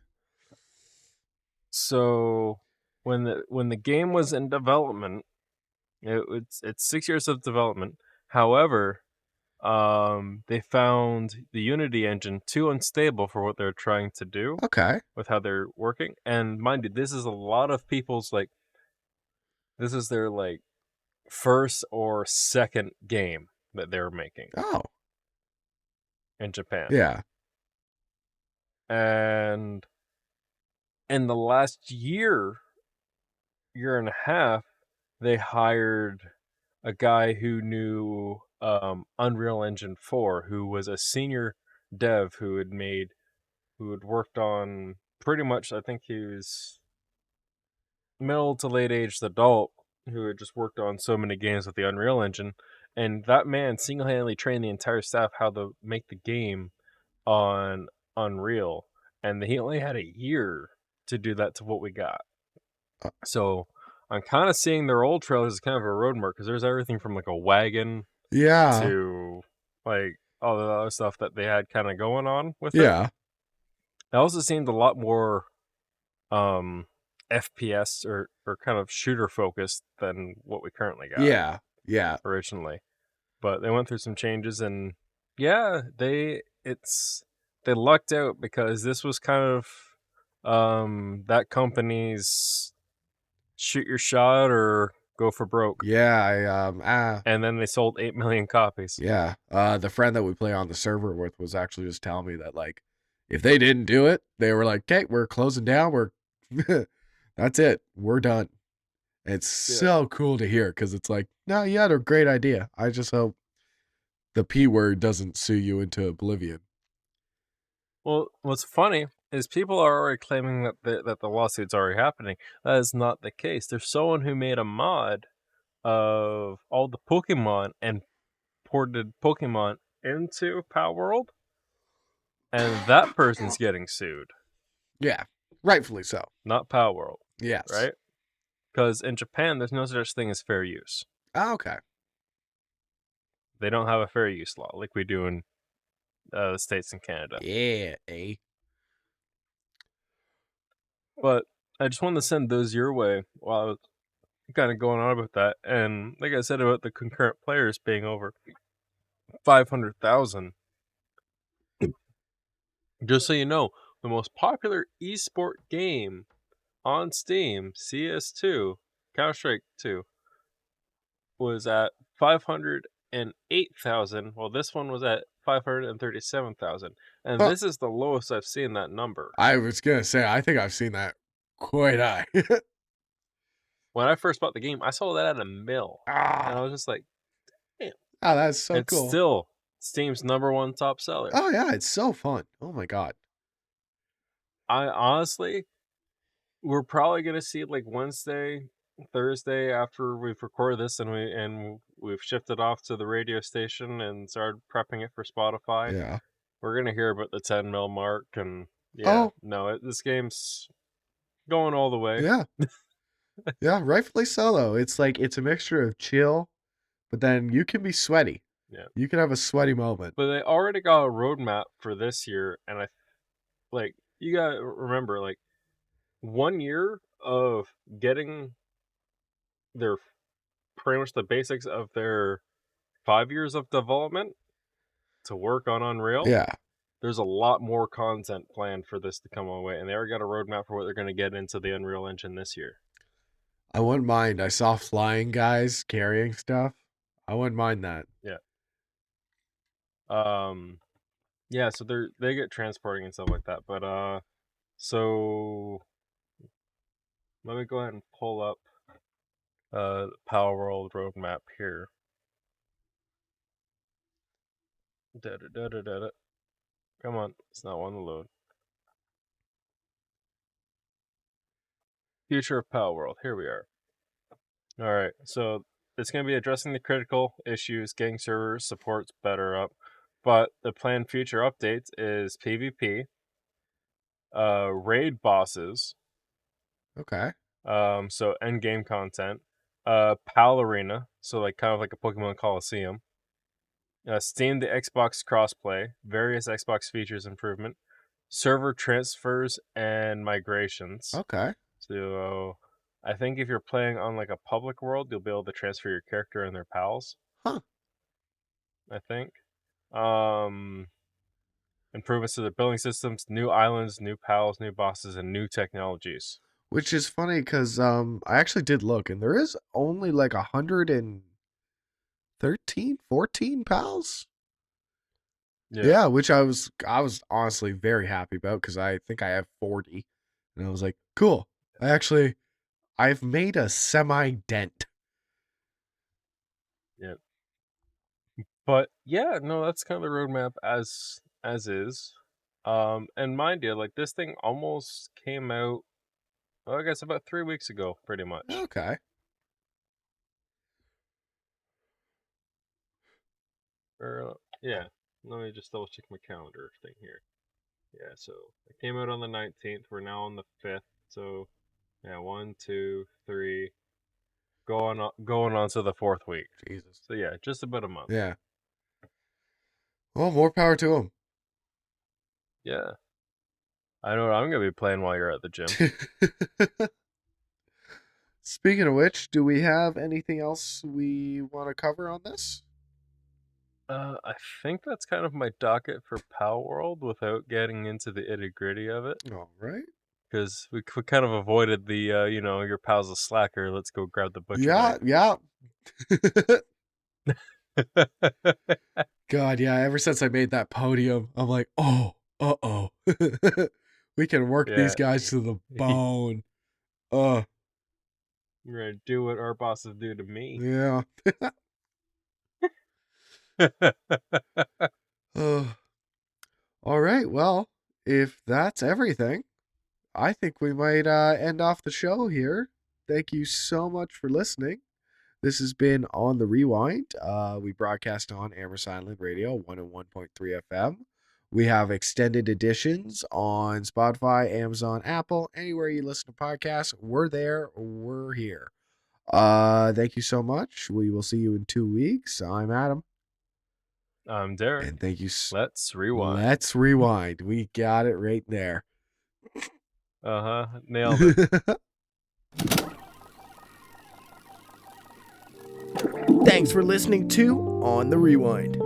So, when the game was in development, it's 6 years of development. However, they found the Unity engine too unstable for what they're trying to do Okay. with how they're working. And mind you, this is a lot of people's this is their first or second game that they're making Oh. in Japan. Yeah. And in the last year and a half, they hired a guy who knew Unreal Engine 4, who was a senior dev who had worked on pretty much, I think he was middle to late aged adult who had just worked on so many games with the Unreal Engine. And that man single-handedly trained the entire staff how to make the game on Unreal. And he only had a year to do that to what we got. So I'm kind of seeing their old trailers as kind of a road mark, because there's everything from a wagon Yeah. to all the other stuff that they had kind of going on with it. Yeah. It also seemed a lot more FPS or kind of shooter focused than what we currently got. Yeah. Yeah. Originally. But they went through some changes, and yeah, they lucked out, because this was kind of that company's shoot your shot or go for broke. Yeah. And then they sold 8 million copies. Yeah. The friend that we play on the server with was actually just telling me that if they didn't do it, they were like, "Okay, we're closing down. We're that's it. We're done." And it's so cool to hear, because it's like, no, you had a great idea. I just hope the P word doesn't sue you into oblivion. Well, what's funny is people are already claiming that the lawsuit's already happening. That is not the case. There's someone who made a mod of all the Pokemon and ported Pokemon into Power World, and that person's getting sued. Yeah, rightfully so. Not Power World. Yes. Right? Because in Japan, there's no such thing as fair use. Oh, okay. They don't have a fair use law like we do in the States and Canada. Yeah, eh? But I just wanted to send those your way while I was kind of going on about that. And like I said about the concurrent players being over 500,000. Just so you know, the most popular esport game on Steam, CS2, Counter-Strike 2, was at 508,000. Well, this one was at 537,000. And this is the lowest I've seen that number. I was going to say, I think I've seen that quite high. When I first bought the game, I saw that at 1 mil. And I was just like, damn. Oh, that's so it's cool. It's still Steam's #1 top seller. Oh, yeah, it's so fun. Oh, my God. I honestly, we're probably going to see it Wednesday, Thursday after we've recorded this and we've shifted off to the radio station and started prepping it for Spotify. Yeah. We're going to hear about the 10 mil mark, and this game's going all the way. Yeah. Yeah, rightfully so, though. It's it's a mixture of chill, but then you can be sweaty. Yeah. You can have a sweaty moment. But they already got a roadmap for this year, and you gotta remember, 1 year of getting their pretty much the basics of their 5 years of development to work on Unreal. Yeah. There's a lot more content planned for this to come our way, and they already got a roadmap for what they're going to get into the Unreal Engine this year. I wouldn't mind. I saw flying guys carrying stuff. I wouldn't mind that. Yeah. Yeah, so they get transporting and stuff like that, but so let me go ahead and pull up Power World roadmap here. Come on, it's not wanting to load. Future of Pal World. Here we are. All right, so it's going to be addressing the critical issues, getting server supports better up, but the planned future updates is PvP, raid Okay. so end game content, Pal Arena, so like kind of like a Pokemon Coliseum, Steam the Xbox crossplay, various Xbox features improvement, server transfers and migrations. Okay. So I think if you're playing on like a public world, you'll be able to transfer your character and their pals. Huh. I think. Improvements to the building systems, new islands, new pals, new bosses, and new technologies. Which is funny because I actually did look, and there is only like 113, 14 pals. Yeah, which I was honestly very happy about because I think I have 40, and I was like, cool. I've made a semi dent. Yeah. But yeah, no, that's kind of the roadmap as is. And mind you, like this thing almost came out, well, I guess about 3 weeks ago, pretty much. Okay. Or yeah, let me just double check my calendar thing here. Yeah, so it came out on the 19th. We're now on the 5th. So yeah, 1, 2, 3, going on to the 4th week. Jesus. So yeah, just about a month. Yeah. Well, more power to him. Yeah. I know what I'm gonna be playing while you're at the gym. Speaking of which, do we have anything else we want to cover on this? I think that's kind of my docket for Pal World without getting into the itty-gritty of it. All right. Because we kind of avoided the, your pal's a slacker, let's go grab the butcher Yeah, knife. yeah. God, yeah, ever since I made that podium, I'm like, oh, uh-oh. We can work these guys to the bone. You're gonna do what our bosses do to me. Yeah. All right, well, if that's everything, I think we might end off the show here. Thank you so much for listening. This has been On the Rewind. We broadcast on Amherst Island Radio 101.3 FM. We have extended editions on Spotify, Amazon, Apple, anywhere you listen to podcasts. We're there. We're here. Thank you so much. We will see you in 2 weeks. I'm Adam. I'm Derek. And thank you. Let's rewind. Let's rewind. We got it right there. Nailed it. Thanks for listening to On the Rewind.